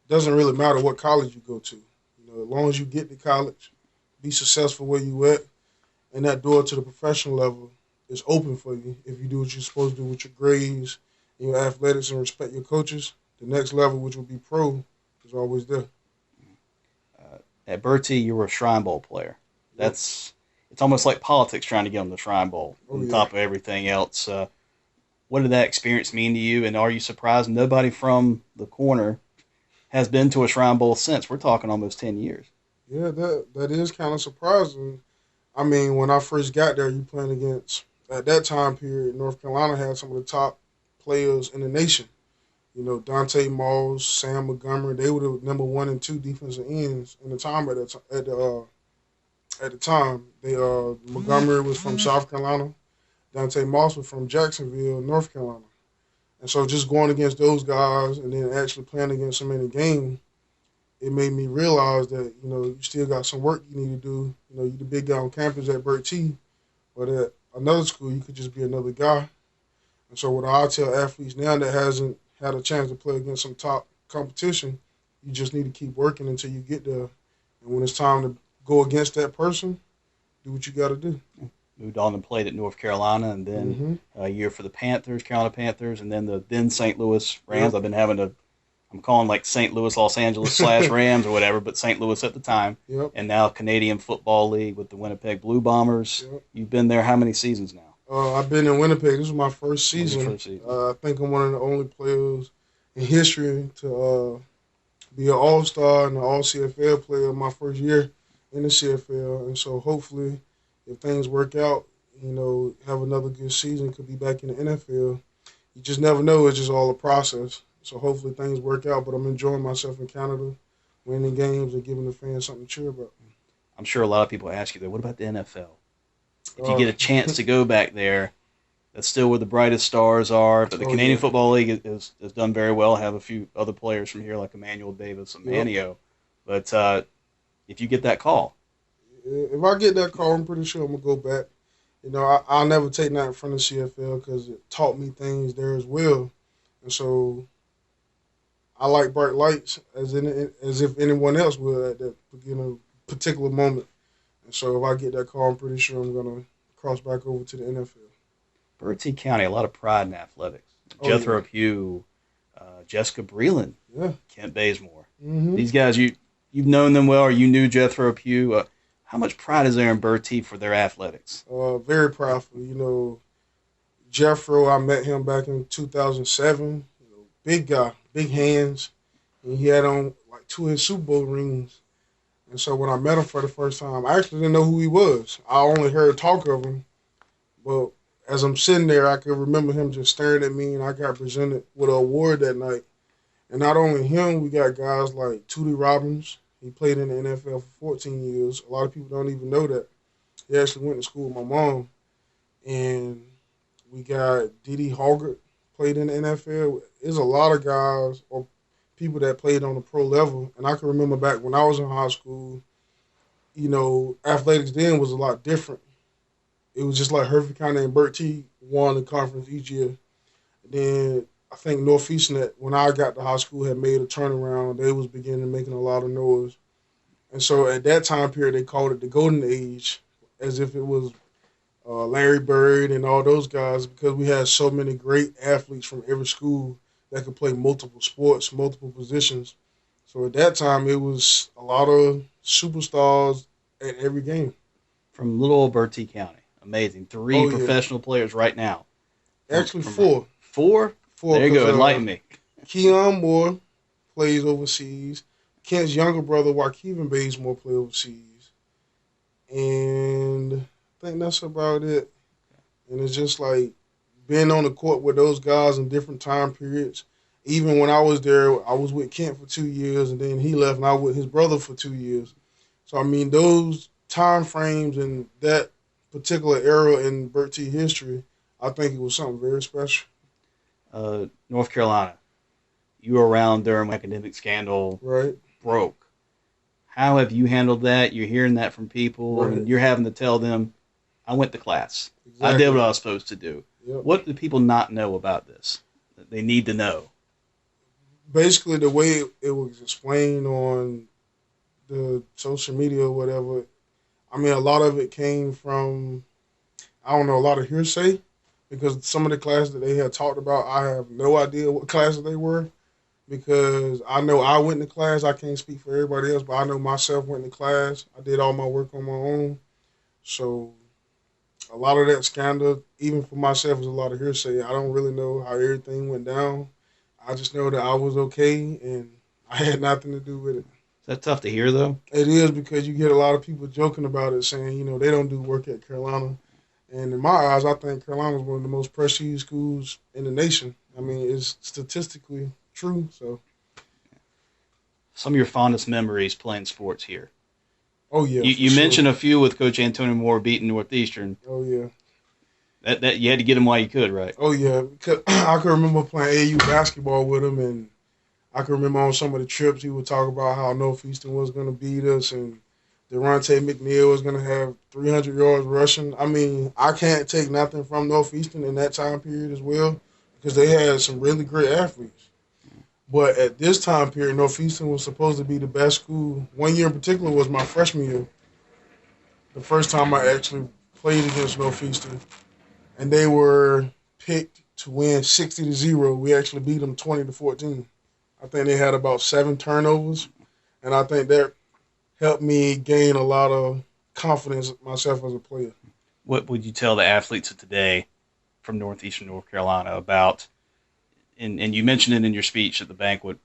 doesn't really matter what college you go to. As long as you get to college, be successful where you at, and that door to the professional level is open for you if you do what you're supposed to do with your grades and your athletics and respect your coaches. The next level, which will be pro, is always there. At Bertie, you were a Shrine Bowl player. It's almost like politics trying to get on the Shrine Bowl on top of everything else. What did that experience mean to you, and are you surprised nobody from the corner has been to a Shrine Bowl since. We're talking almost 10 years. Yeah, that is kind of surprising. I mean, when I first got there, you playing against, at that time period, North Carolina had some of the top players in the nation. You know, Dante Moss, Sam Montgomery, they were the number 1 and 2 defensive ends in the time at the time. Montgomery was from South Carolina. Dante Moss was from Jacksonville, North Carolina. And so just going against those guys and then actually playing against them in the game, it made me realize that, you know, you still got some work you need to do. You know, you're the big guy on campus at Burt T, but at another school, you could just be another guy. And so what I tell athletes now that hasn't had a chance to play against some top competition, you just need to keep working until you get there. And when it's time to go against that person, do what you got to do. Moved on and played at North Carolina, and then a year for the Carolina Panthers, and then the then St. Louis Rams. Yep. I'm calling like St. Louis, Los Angeles / Rams or whatever, but St. Louis at the time. Yep. And now Canadian Football League with the Winnipeg Blue Bombers. Yep. You've been there how many seasons now? I've been in Winnipeg. This is my first season. I think I'm one of the only players in history to be an All-Star and an All-CFL player my first year in the CFL. And so hopefully, if things work out, you know, have another good season, could be back in the NFL. You just never know. It's just all a process. So hopefully things work out, but I'm enjoying myself in Canada, winning games and giving the fans something to cheer about. I'm sure a lot of people ask you that. What about the NFL? If you get a chance to go back there, that's still where the brightest stars are. But the Canadian Football League has done very well. I have a few other players from here like Emmanuel Davis and Manio. But if you get that call. If I get that call, I'm pretty sure I'm going to go back. You know, I'll never take that from the CFL because it taught me things there as well. And so I like bright lights as if anyone else would at that particular moment. And so if I get that call, I'm pretty sure I'm going to cross back over to the NFL. Bertie County, a lot of pride in athletics. Jethro Pugh, Jessica Breland, Kent Bazemore. Mm-hmm. These guys, you've known them well, or you knew Jethro Pugh. How much pride is there in Bertie for their athletics? Very proudful. You know, Jeffro, I met him back in 2007. You know, big guy, big hands. And he had on like 2 of his Super Bowl rings. And so when I met him for the first time, I actually didn't know who he was. I only heard talk of him. But as I'm sitting there, I could remember him just staring at me, and I got presented with an award that night. And not only him, we got guys like Tootie Robbins. He played in the NFL for 14 years. A lot of people don't even know that. He actually went to school with my mom. And we got Didi Hoggart, played in the NFL. There's a lot of guys or people that played on the pro level. And I can remember back when I was in high school, you know, athletics then was a lot different. It was just like Hereford County and Burt T won the conference each year. Then I think Northeastern, when I got to high school, had made a turnaround. They was beginning making a lot of noise. And so at that time period, they called it the Golden Age, as if it was Larry Bird and all those guys, because we had so many great athletes from every school that could play multiple sports, multiple positions. So at that time, it was a lot of superstars at every game. From little old Bertie County. Amazing. 3 professional players right now. Actually, 4. 4? There you go. Enlighten me. Keon Moore plays overseas. Kent's younger brother, Waukeven Bazemore, plays overseas. And I think that's about it. And it's just like being on the court with those guys in different time periods. Even when I was there, I was with Kent for 2 years, and then he left, and I was with his brother for 2 years. So, I mean, those time frames and that particular era in Burt T history, I think it was something very special. North Carolina, you were around during academic scandal broke. How have you handled that? You're hearing that from people, and you're having to tell them, I went to class. Exactly. I did what I was supposed to do. Yep. What do people not know about this that they need to know? Basically, the way it was explained on the social media or whatever, I mean, a lot of it came from, I don't know, a lot of hearsay, because some of the classes that they had talked about, I have no idea what classes they were, because I know I went to class. I can't speak for everybody else, but I know myself went to class. I did all my work on my own. So a lot of that scandal, even for myself, is a lot of hearsay. I don't really know how everything went down. I just know that I was okay, and I had nothing to do with it. Is that tough to hear, though? It is, because you get a lot of people joking about it, saying, they don't do work at Carolina. And in my eyes, I think Carolina is one of the most prestige schools in the nation. I mean, it's statistically true. So, some of your fondest memories playing sports here. Oh yeah, you mentioned a few with Coach Antonio Moore beating Northeastern. Oh yeah, that you had to get him while you could, right? Oh yeah, because I can remember playing AU basketball with him, and I can remember on some of the trips he would talk about how Northeastern was going to beat us, and Durante McNeil was going to have 300 yards rushing. I mean, I can't take nothing from Northeastern in that time period as well, because they had some really great athletes. But at this time period, Northeastern was supposed to be the best school. One year in particular was my freshman year, the first time I actually played against Northeastern, and they were picked to win 60-0. We actually beat them 20-14. I think they had about 7 turnovers, and I think that helped me gain a lot of confidence myself as a player. What would you tell the athletes of today from Northeastern North Carolina about, and you mentioned it in your speech at the banquet,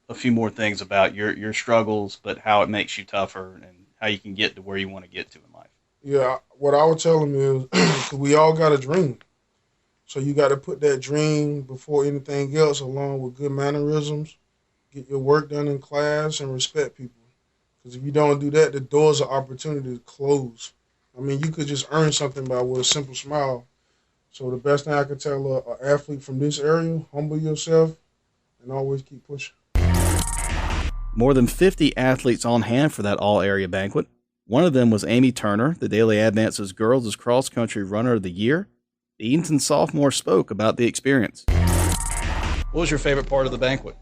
a few more things about your struggles, but how it makes you tougher and how you can get to where you want to get to in life? Yeah, what I would tell them is we all got a dream. So you got to put that dream before anything else, along with good mannerisms, get your work done in class, and respect people. Because if you don't do that, the doors of opportunity close. I mean, you could just earn something with a simple smile. So the best thing I could tell an athlete from this area, humble yourself and always keep pushing. More than 50 athletes on hand for that all-area banquet. One of them was Amy Turner, the Daily Advance's Girls' Cross Country Runner of the Year. The Edenton sophomore spoke about the experience. What was your favorite part of the banquet?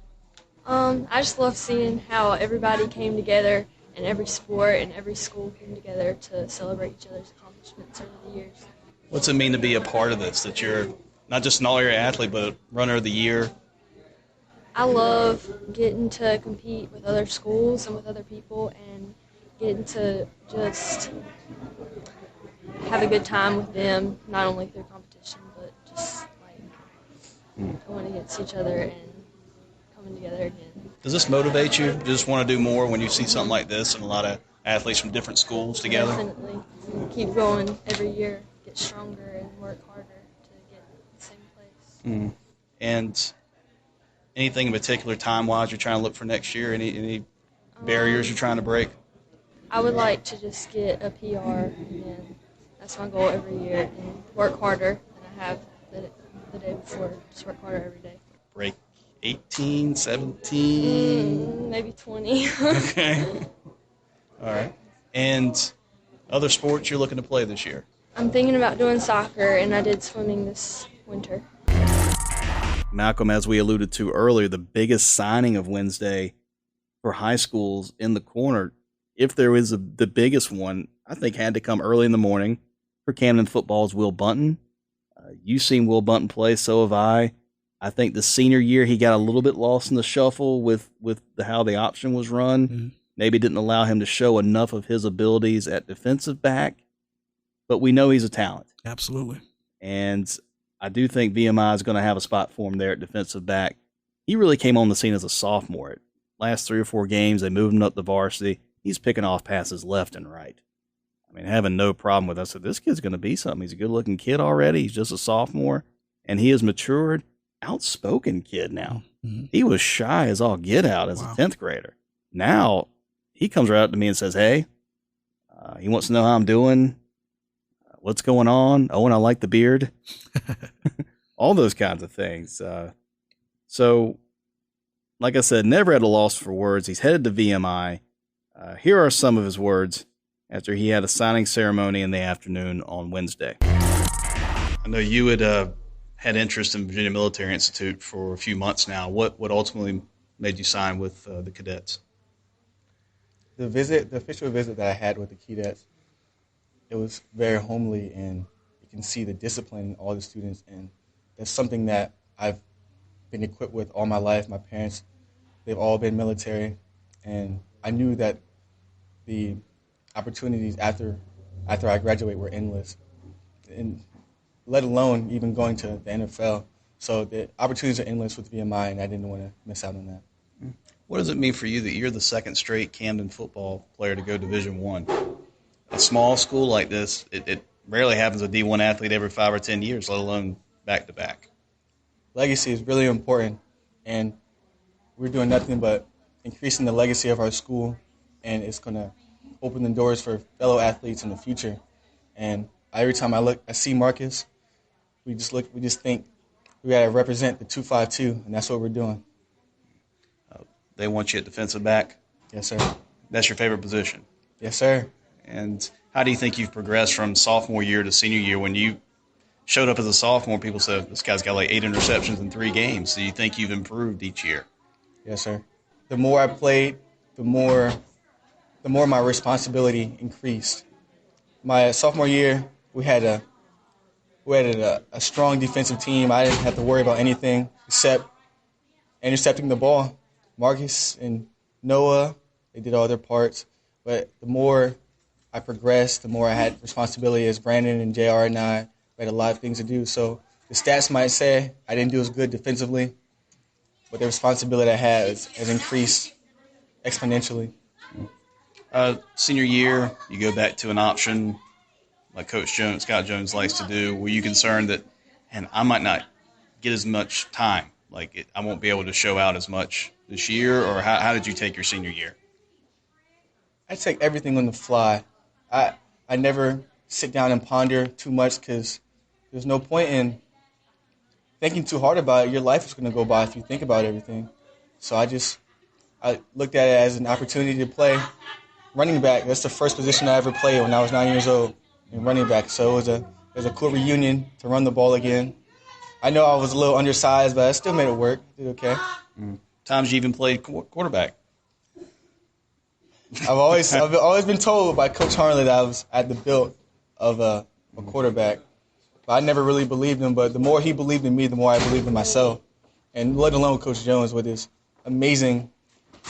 I just love seeing how everybody came together, and every sport and every school came together to celebrate each other's accomplishments over the years. What's it mean to be a part of this, that you're not just an all-area athlete, but a runner of the year? I love getting to compete with other schools and with other people, and getting to just have a good time with them, not only through competition, but just going against each other and coming together again. Does this motivate you? Do you just want to do more when you see something like this and a lot of athletes from different schools together? Definitely. Keep going every year, get stronger and work harder to get to the same place. And anything in particular time-wise you're trying to look for next year? Any barriers you're trying to break? I would like to just get a PR, and that's my goal every year, and work harder than I have the day before. Just work harder every day. Break 18, 17? Maybe 20. Okay. All right. And other sports you're looking to play this year? I'm thinking about doing soccer, and I did swimming this winter. Malcolm, as we alluded to earlier, the biggest signing of Wednesday for high schools in the corner, if there is the biggest one, I think had to come early in the morning for Camden football's Will Bunton. You've seen Will Bunton play, so have I. I think the senior year he got a little bit lost in the shuffle with how the option was run. Mm-hmm. Maybe didn't allow him to show enough of his abilities at defensive back, but we know he's a talent. Absolutely. And I do think VMI is going to have a spot for him there at defensive back. He really came on the scene as a sophomore. Last 3 or 4 games, they moved him up to varsity. He's picking off passes left and right. I mean, having no problem with us. So this kid's going to be something. He's a good-looking kid already. He's just a sophomore, and he has matured. Outspoken kid now. Mm-hmm. He was shy as all get out as a 10th grader. Now he comes right up to me and says, hey, he wants to know how I'm doing, what's going on. Oh, and I like the beard. All those kinds of things. So, like I said, never at a loss for words. He's headed to VMI. Here are some of his words after he had a signing ceremony in the afternoon on Wednesday. I know you had interest in Virginia Military Institute for a few months now. What ultimately made you sign with the cadets? The official visit that I had with the cadets, it was very homely, and you can see the discipline in all the students, and that's something that I've been equipped with all my life. My parents, they've all been military, and I knew that the opportunities after I graduate were endless, and let alone even going to the NFL. So the opportunities are endless with VMI, and I didn't want to miss out on that. What does it mean for you that you're the second straight Camden football player to go Division I? A small school like this, it rarely happens a D1 athlete every 5 or 10 years, let alone back-to-back. Legacy is really important, and we're doing nothing but increasing the legacy of our school, and it's going to open the doors for fellow athletes in the future. And every time I see Marcus, we just think we got to represent the 252, and that's what we're doing. They want you at defensive back? Yes, sir. That's your favorite position? Yes, sir. And how do you think you've progressed from sophomore year to senior year? When you showed up as a sophomore, people said, this guy's got like 8 interceptions in 3 games. Do you think you've improved each year? Yes, sir. The more I played, the more my responsibility increased. My sophomore year, we had a strong defensive team. I didn't have to worry about anything except intercepting the ball. Marcus and Noah, they did all their parts. But the more I progressed, the more I had responsibility as Brandon and JR and I had a lot of things to do. So the stats might say I didn't do as good defensively, but the responsibility I had has increased exponentially. Senior year, you go back to an option like Scott Jones likes to do. Were you concerned that, and I might not get as much time, I won't be able to show out as much this year, or how did you take your senior year? I take everything on the fly. I never sit down and ponder too much because there's no point in thinking too hard about it. Your life is going to go by if you think about everything. So I looked at it as an opportunity to play running back. That's the first position I ever played when I was 9 years old, in running back. So it was a cool reunion to run the ball again. I know I was a little undersized, but I still made it work. Did okay. Times you even played quarterback. I've always been told by Coach Harley that I was at the build of a quarterback. But I never really believed him. But the more he believed in me, the more I believed in myself. And let alone Coach Jones with his amazing,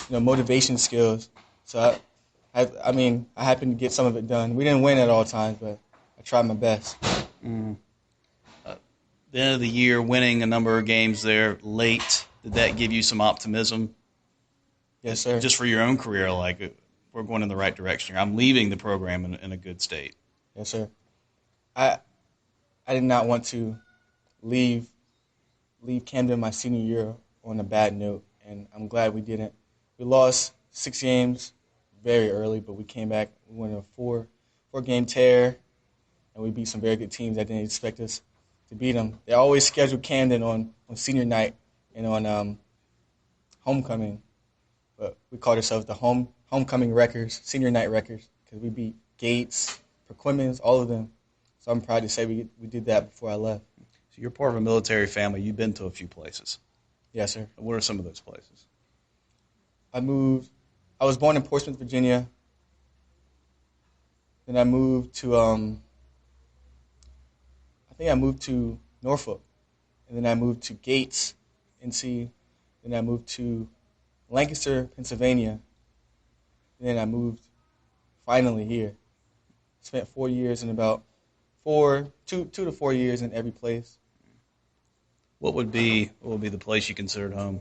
motivation skills. So I happened to get some of it done. We didn't win at all times, but I tried my best. The end of the year, winning a number of games there late, did that give you some optimism? Yes, sir. Just for your own career, we're going in the right direction here. I'm leaving the program in a good state. Yes, sir. I did not want to leave Camden my senior year on a bad note, and I'm glad we didn't. We lost 6 games very early, but we came back. We went on a 4-game tear, and we beat some very good teams that didn't expect us to beat them. They always scheduled Camden on senior night and on homecoming, but we called ourselves the homecoming wreckers, senior night wreckers, because we beat Gates, Perquimans, all of them. So I'm proud to say we did that before I left. So you're part of a military family. You've been to a few places. Yes, sir. What are some of those places? I was born in Portsmouth, Virginia. Then I moved to I moved to Norfolk, and then I moved to Gates, NC, then I moved to Lancaster, Pennsylvania, and then I moved finally here. Spent 4 years in about 2 to 4 years in every place. What would be the place you considered home?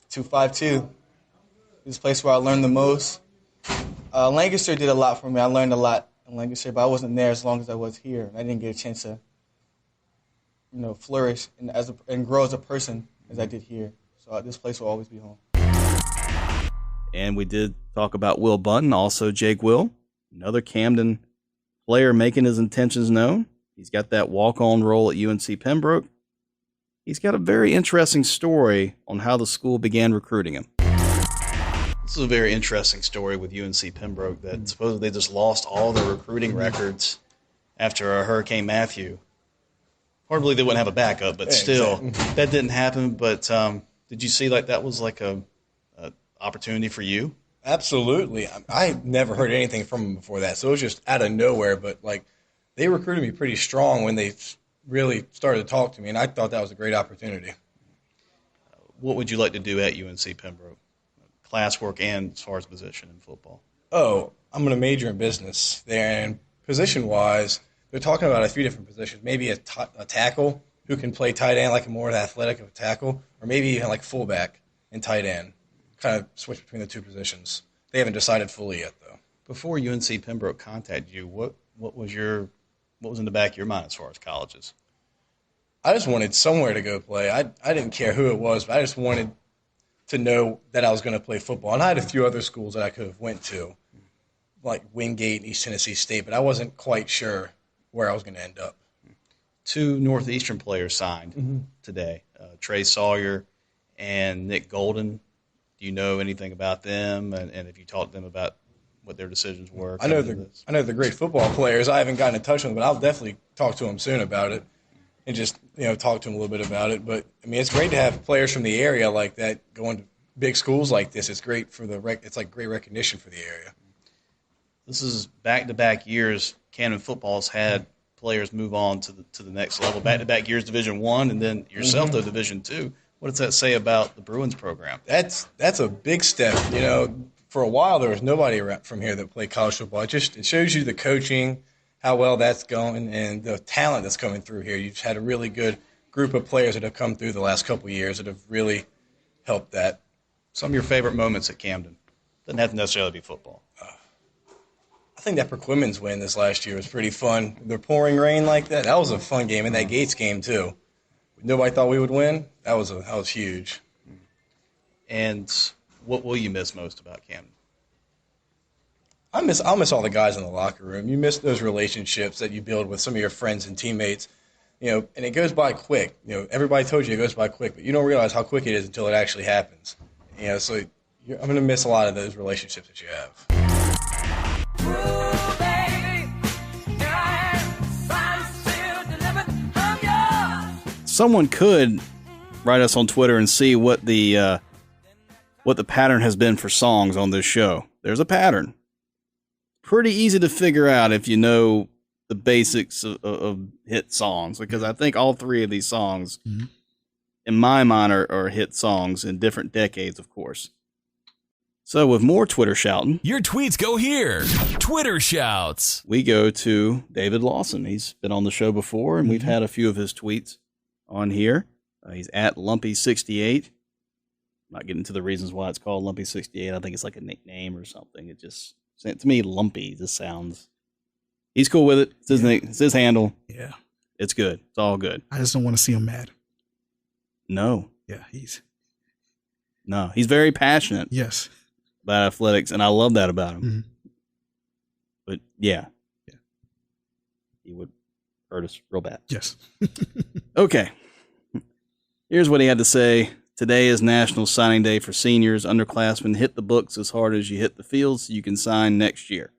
252. This place where I learned the most. Lancaster did a lot for me. I learned a lot in Lancaster, but I wasn't there as long as I was here. I didn't get a chance to flourish and grow as a person as I did here. So this place will always be home. And we did talk about Will Bunton, also Jay Guill, another Camden player making his intentions known. He's got that walk-on role at UNC Pembroke. He's got a very interesting story on how the school began recruiting him. This is a very interesting story with UNC Pembroke that supposedly they just lost all their recruiting records after Hurricane Matthew. Hard to believe they wouldn't have a backup, but still, that didn't happen. But did you see that was a opportunity for you? Absolutely. I never heard anything from them before that, so it was just out of nowhere. But they recruited me pretty strong when they really started to talk to me, and I thought that was a great opportunity. What would you like to do at UNC Pembroke? Classwork and as far as position in football? Oh, I'm going to major in business there, and position-wise, they're talking about a few different positions. Maybe a tackle who can play tight end, more athletic of a tackle, or maybe even fullback and tight end. kind of switch between the two positions. They haven't decided fully yet, though. Before UNC Pembroke contacted you, what was in the back of your mind as far as colleges? I just wanted somewhere to go play. I didn't care who it was, but I just wanted to know that I was going to play football. And I had a few other schools that I could have went to, like Wingate and East Tennessee State, but I wasn't quite sure where I was going to end up. 2 Northeastern players signed today, Trey Sawyer and Nick Golden. Do you know anything about them? And have you talked to them about what their decisions were? I know they're great football players. I haven't gotten in touch with them, but I'll definitely talk to them soon about it and just talk to them a little bit about it. But I mean, it's great to have players from the area like that going to big schools like this. It's great for it's like great recognition for the area. This is back-to-back years. Camden football's had players move on to the next level. Back-to-back years, Division I, and then yourself to Division II. What does that say about the Bruins program? That's a big step. For a while there was nobody around from here that played college football. It shows you the coaching, how well that's going, and the talent that's coming through here. You've had a really good group of players that have come through the last couple of years that have really helped that. Some of your favorite moments at Camden? Doesn't have to necessarily be football. I think that Perquimans win this last year was pretty fun. The pouring rain like that was a fun game, and that Gates game too. Nobody thought we would win. That was huge. And what will you miss most about Camden? I'll miss all the guys in the locker room. You miss those relationships that you build with some of your friends and teammates. And it goes by quick. Everybody told you it goes by quick, but you don't realize how quick it is until it actually happens. So I'm going to miss a lot of those relationships that you have. Someone could write us on Twitter and see what the pattern has been for songs on this show. There's a pattern. Pretty easy to figure out if you know the basics of hit songs, because I think all 3 of these songs, in my mind, are hit songs in different decades, of course. So with more Twitter shouting, your tweets go here. Twitter shouts. We go to David Lawson. He's been on the show before, and we've had a few of his tweets on here. He's at Lumpy68. Not getting into the reasons why it's called Lumpy68. I think it's like a nickname or something. It just, to me, Lumpy just sounds. He's cool with it. It's his handle. Yeah. It's good. It's all good. I just don't want to see him mad. No. Yeah, he's very passionate. Yes. About athletics, and I love that about him. But yeah. He would hurt us real bad. Yes. Okay. Here's what he had to say. Today is National Signing Day for seniors. Underclassmen, hit the books as hard as you hit the fields so you can sign next year.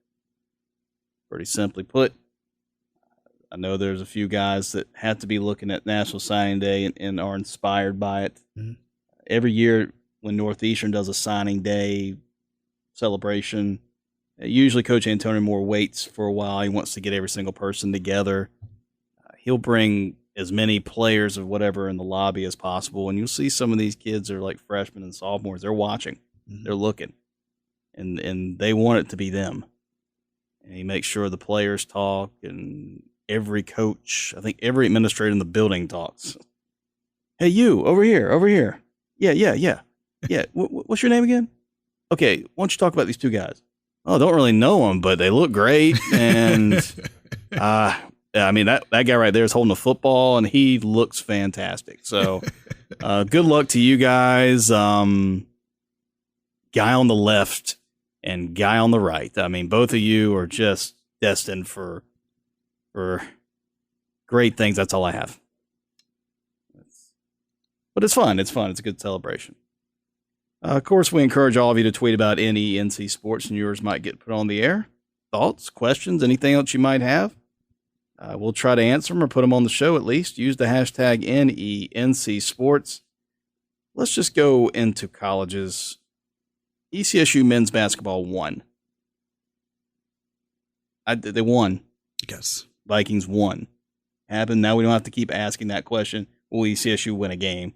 Pretty simply put. I know there's a few guys that have to be looking at National Signing Day and are inspired by it. Every year when Northeastern does a signing day celebration, usually Coach Antonio Moore waits for a while. He wants to get every single person together. He'll bring as many players of whatever in the lobby as possible, and you'll see some of these kids are like freshmen and sophomores. They're watching. They're looking. And they want it to be them. And he makes sure the players talk, and every coach, I think every administrator in the building talks. Hey, you, over here. Yeah. What's your name again? Okay, why don't you talk about these 2 guys? Oh, don't really know them, but they look great. And, I mean, that guy right there is holding a football, and he looks fantastic. So good luck to you guys. Guy on the left and guy on the right. I mean, both of you are just destined for great things. That's all I have. But it's fun. It's a good celebration. Of course, we encourage all of you to tweet about any NC sports, and yours might get put on the air. Thoughts, questions, anything else you might have. We'll try to answer them or put them on the show at least. Use the hashtag NENC Sports. Let's just go into colleges. ECSU men's basketball won. They won. Yes. Vikings won. Happened. Now we don't have to keep asking that question. Will ECSU win a game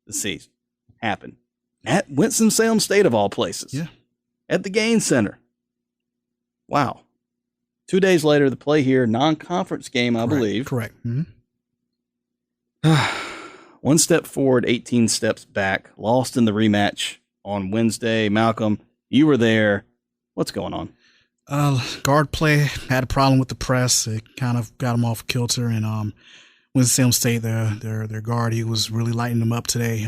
this season? Happened. At Winston-Salem State, of all places. Yeah. At the Gaines Center. Wow. 2 days later, the play here, non-conference game, I believe. Correct. 1 step forward, 18 steps back. Lost in the rematch on Wednesday. Malcolm, you were there. What's going on? Guard play had a problem with the press. It kind of got them off kilter, and Winston-Salem State, their guard, he was really lighting them up today.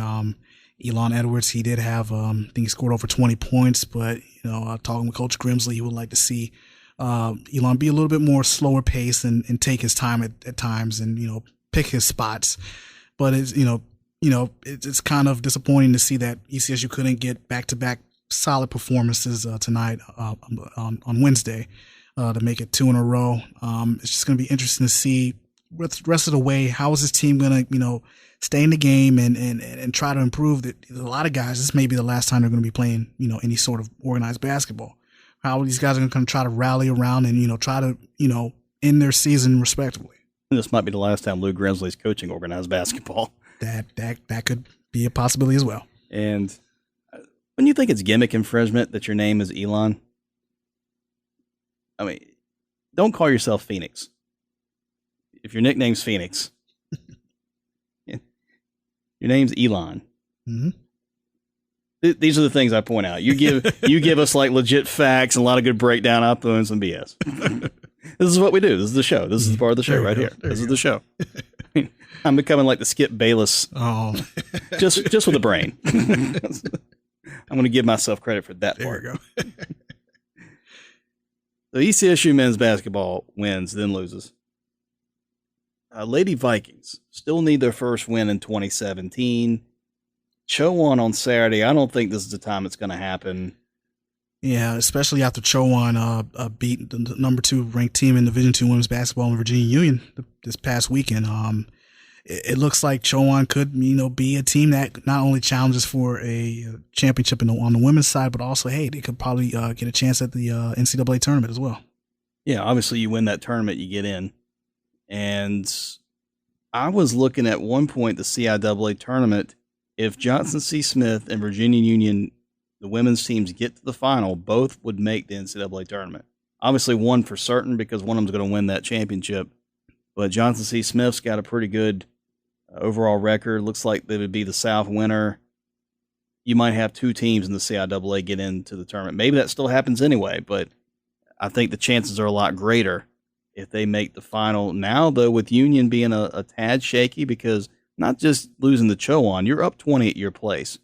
Elon Edwards, he did have, I think he scored over 20 points, but, talking with Coach Grimsley, he would like to see Elon be a little bit more slower pace and take his time at times and, pick his spots. But it's kind of disappointing to see that ECSU couldn't get back-to-back solid performances tonight on Wednesday to make it 2 in a row. It's just going to be interesting to see with the rest of the way, how is this team going to, stay in the game and try to improve that. A lot of guys, this may be the last time they're going to be playing, any sort of organized basketball. How these guys are going to try to rally around and, try to, end their season respectably. This might be the last time Lou Grimsley's coaching organized basketball. That could be a possibility as well. And when you think it's gimmick infringement that your name is Elon, I mean, don't call yourself Phoenix. If your nickname's Phoenix, your name's Elon. Mm-hmm. These are the things I point out. You give us like legit facts and a lot of good breakdown. I throw in some BS. This is what we do. This is the show. This is part of the show right here. This is the show. I'm becoming like the Skip Bayless. Oh, just with a brain. I'm going to give myself credit for that part. There we go. So ECSU men's basketball wins, then loses. Lady Vikings still need their first win in 2017. Chowan on Saturday. I don't think this is the time it's going to happen. Yeah, especially after Chowan beat the number 2 ranked team in Division II women's basketball in Virginia Union this past weekend. It looks like Chowan could, be a team that not only challenges for a championship on the women's side, but also, hey, they could probably get a chance at the NCAA tournament as well. Yeah, obviously you win that tournament, you get in. And I was looking at one point the CIAA tournament. If Johnson C. Smith and Virginia Union, the women's teams, get to the final, both would make the NCAA tournament. Obviously one for certain because one of them's going to win that championship. But Johnson C. Smith's got a pretty good overall record. Looks like they would be the South winner. You might have 2 teams in the CIAA get into the tournament. Maybe that still happens anyway, but I think the chances are a lot greater if they make the final. Now, though, with Union being a tad shaky because not just losing the Chowan, you're up 20 at your place.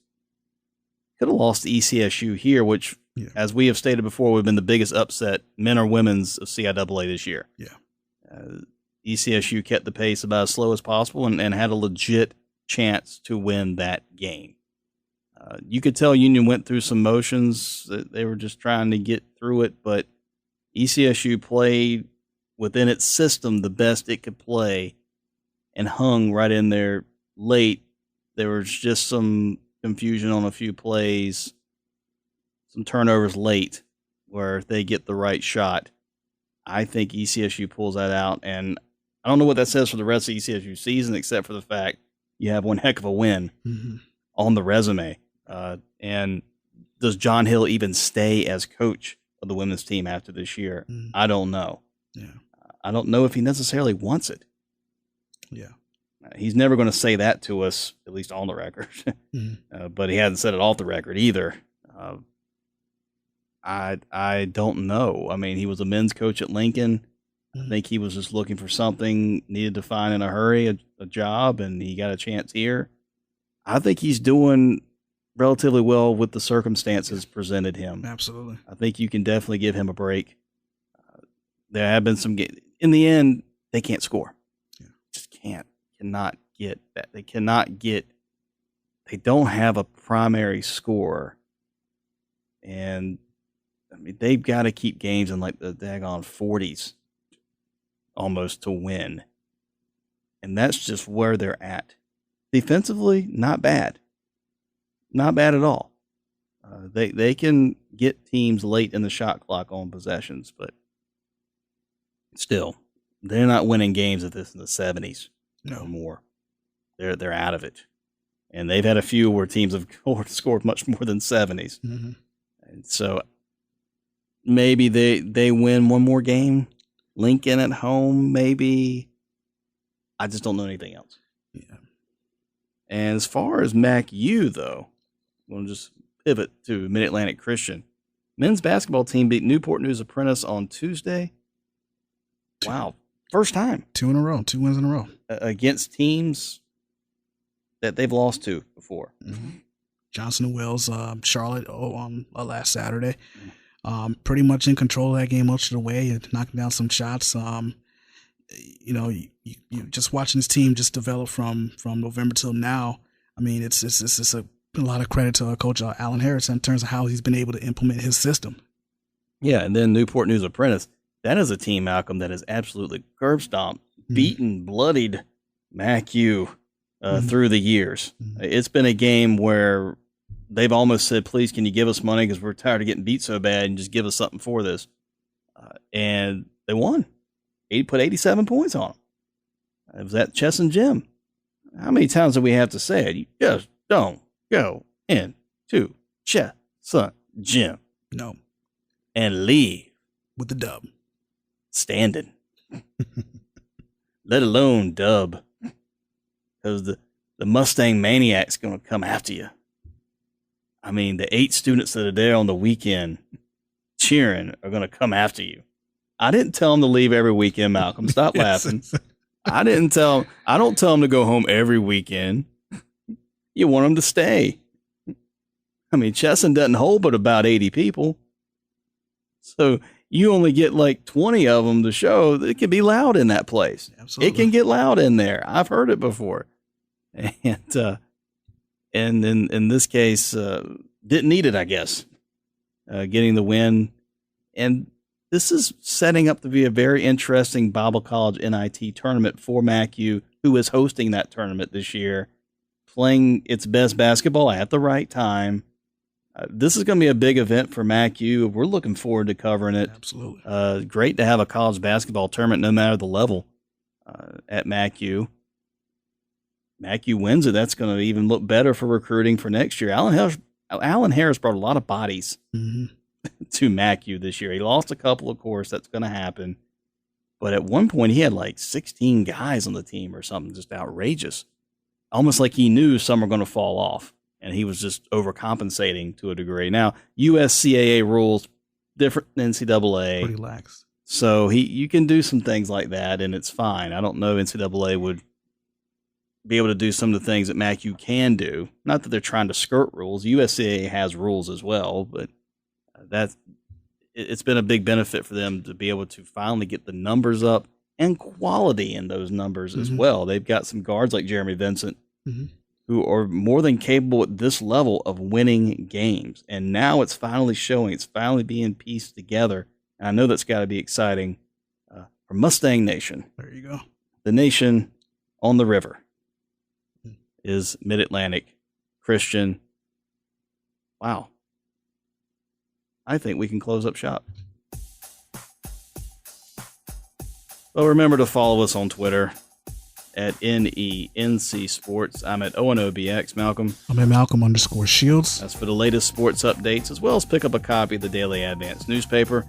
Could have lost to ECSU here, which, as we have stated before, would have been the biggest upset, men or women's, of CIAA this year. Yeah. ECSU kept the pace about as slow as possible and had a legit chance to win that game. You could tell Union went through some motions. That they were just trying to get through it, but ECSU played within its system the best it could play and hung right in there late. There was just some confusion on a few plays, some turnovers late where if they get the right shot, I think ECSU pulls that out. And I don't know what that says for the rest of ECSU season, except for the fact you have one heck of a win on the resume. And does John Hill even stay as coach of the women's team after this year? I don't know. Yeah. I don't know if he necessarily wants it. Yeah. He's never going to say that to us, at least on the record. But he hasn't said it off the record either. I don't know. I mean, he was a men's coach at Lincoln. I think he was just looking for something, needed to find in a hurry, a job, and he got a chance here. I think he's doing relatively well with the circumstances presented him. Absolutely. I think you can definitely give him a break. There have been some games. In the end, they can't score. Just cannot get that. They don't have a primary scorer. And I mean, they've got to keep games in like the daggone 40s almost to win. And that's just where they're at. Defensively, not bad. Not bad at all. They can get teams late in the shot clock on possessions, but still, they're not winning games at this in the 70s or more. They're out of it. And they've had a few where teams have scored much more than 70s. And so maybe they win one more game. Lincoln at home, maybe. I just don't know anything else. Yeah. And as far as Mac U, though, we'll just pivot to Mid-Atlantic Christian. Men's basketball team beat Newport News Apprentice on Tuesday. Wow. First time. 2 wins in a row. Against teams that they've lost to before. Mm-hmm. Johnson & Wells, Charlotte on last Saturday. Pretty much in control of that game most of the way, knocking down some shots. You just watching this team just develop from November till now. I mean, it's a lot of credit to Coach Alan Harris in terms of how he's been able to implement his system. Yeah, and then Newport News Apprentice. That is a team, Malcolm, that has absolutely curb stomped, beaten, bloodied MacU through the years. Mm-hmm. It's been a game where they've almost said, please, can you give us money because we're tired of getting beat so bad and just give us something for this. And they won. Put 87 points on them. It was at Chess and Jim. How many times do we have to say it? You just don't go into Chess and Jim. No. And leave. With the dub. Standing. Let alone dub. Because the Mustang Maniac's going to come after you. I mean, the 8 students that are there on the weekend cheering are going to come after you. I didn't tell them to leave every weekend, Malcolm. Stop laughing. I don't tell them to go home every weekend. You want them to stay. I mean, Chesson doesn't hold but about 80 people. So you only get like 20 of them to show. It can be loud in that place. Absolutely. It can get loud in there. I've heard it before. And in this case, didn't need it, I guess, getting the win. And this is setting up to be a very interesting Bible College NIT tournament for MacU, who is hosting that tournament this year, playing its best basketball at the right time. This is going to be a big event for MacU. We're looking forward to covering it. Absolutely. Great to have a college basketball tournament, no matter the level, at MacU. MacU wins it. That's going to even look better for recruiting for next year. Alan Harris brought a lot of bodies to MacU this year. He lost a couple, of course. That's going to happen. But at one point, he had like 16 guys on the team or something, just outrageous. Almost like he knew some were going to fall off, and he was just overcompensating to a degree. Now, USCAA rules different than NCAA. Pretty lax. So you can do some things like that, and it's fine. I don't know if NCAA would be able to do some of the things that MacU can do. Not that they're trying to skirt rules. USCAA has rules as well, but it's been a big benefit for them to be able to finally get the numbers up and quality in those numbers as well. They've got some guards like Jeremy Vincent who are more than capable at this level of winning games. And now it's finally showing. It's finally being pieced together. And I know that's got to be exciting for Mustang Nation. There you go. The nation on the river is Mid-Atlantic Christian. Wow. I think we can close up shop. Well, remember to follow us on Twitter at NENC Sports. I'm at ONOBX. Malcolm. I'm at Malcolm_Shields. That's for the latest sports updates, as well as pick up a copy of the Daily Advance newspaper.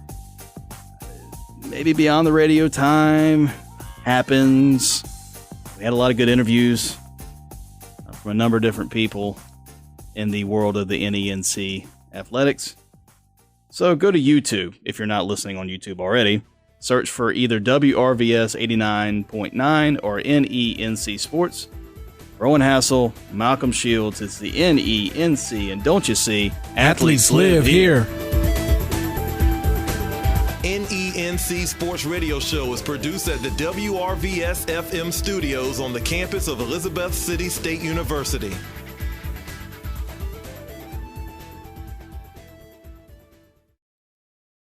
Maybe Beyond the Radio time happens. We had a lot of good interviews from a number of different people in the world of the NENC athletics. So go to YouTube if you're not listening on YouTube already. Search for either WRVS 89.9 or NENC Sports. Rowan Hassel, Malcolm Shields, it's the NENC, and don't you see, athletes live here. NENC Sports Radio Show is produced at the WRVS-FM studios on the campus of Elizabeth City State University.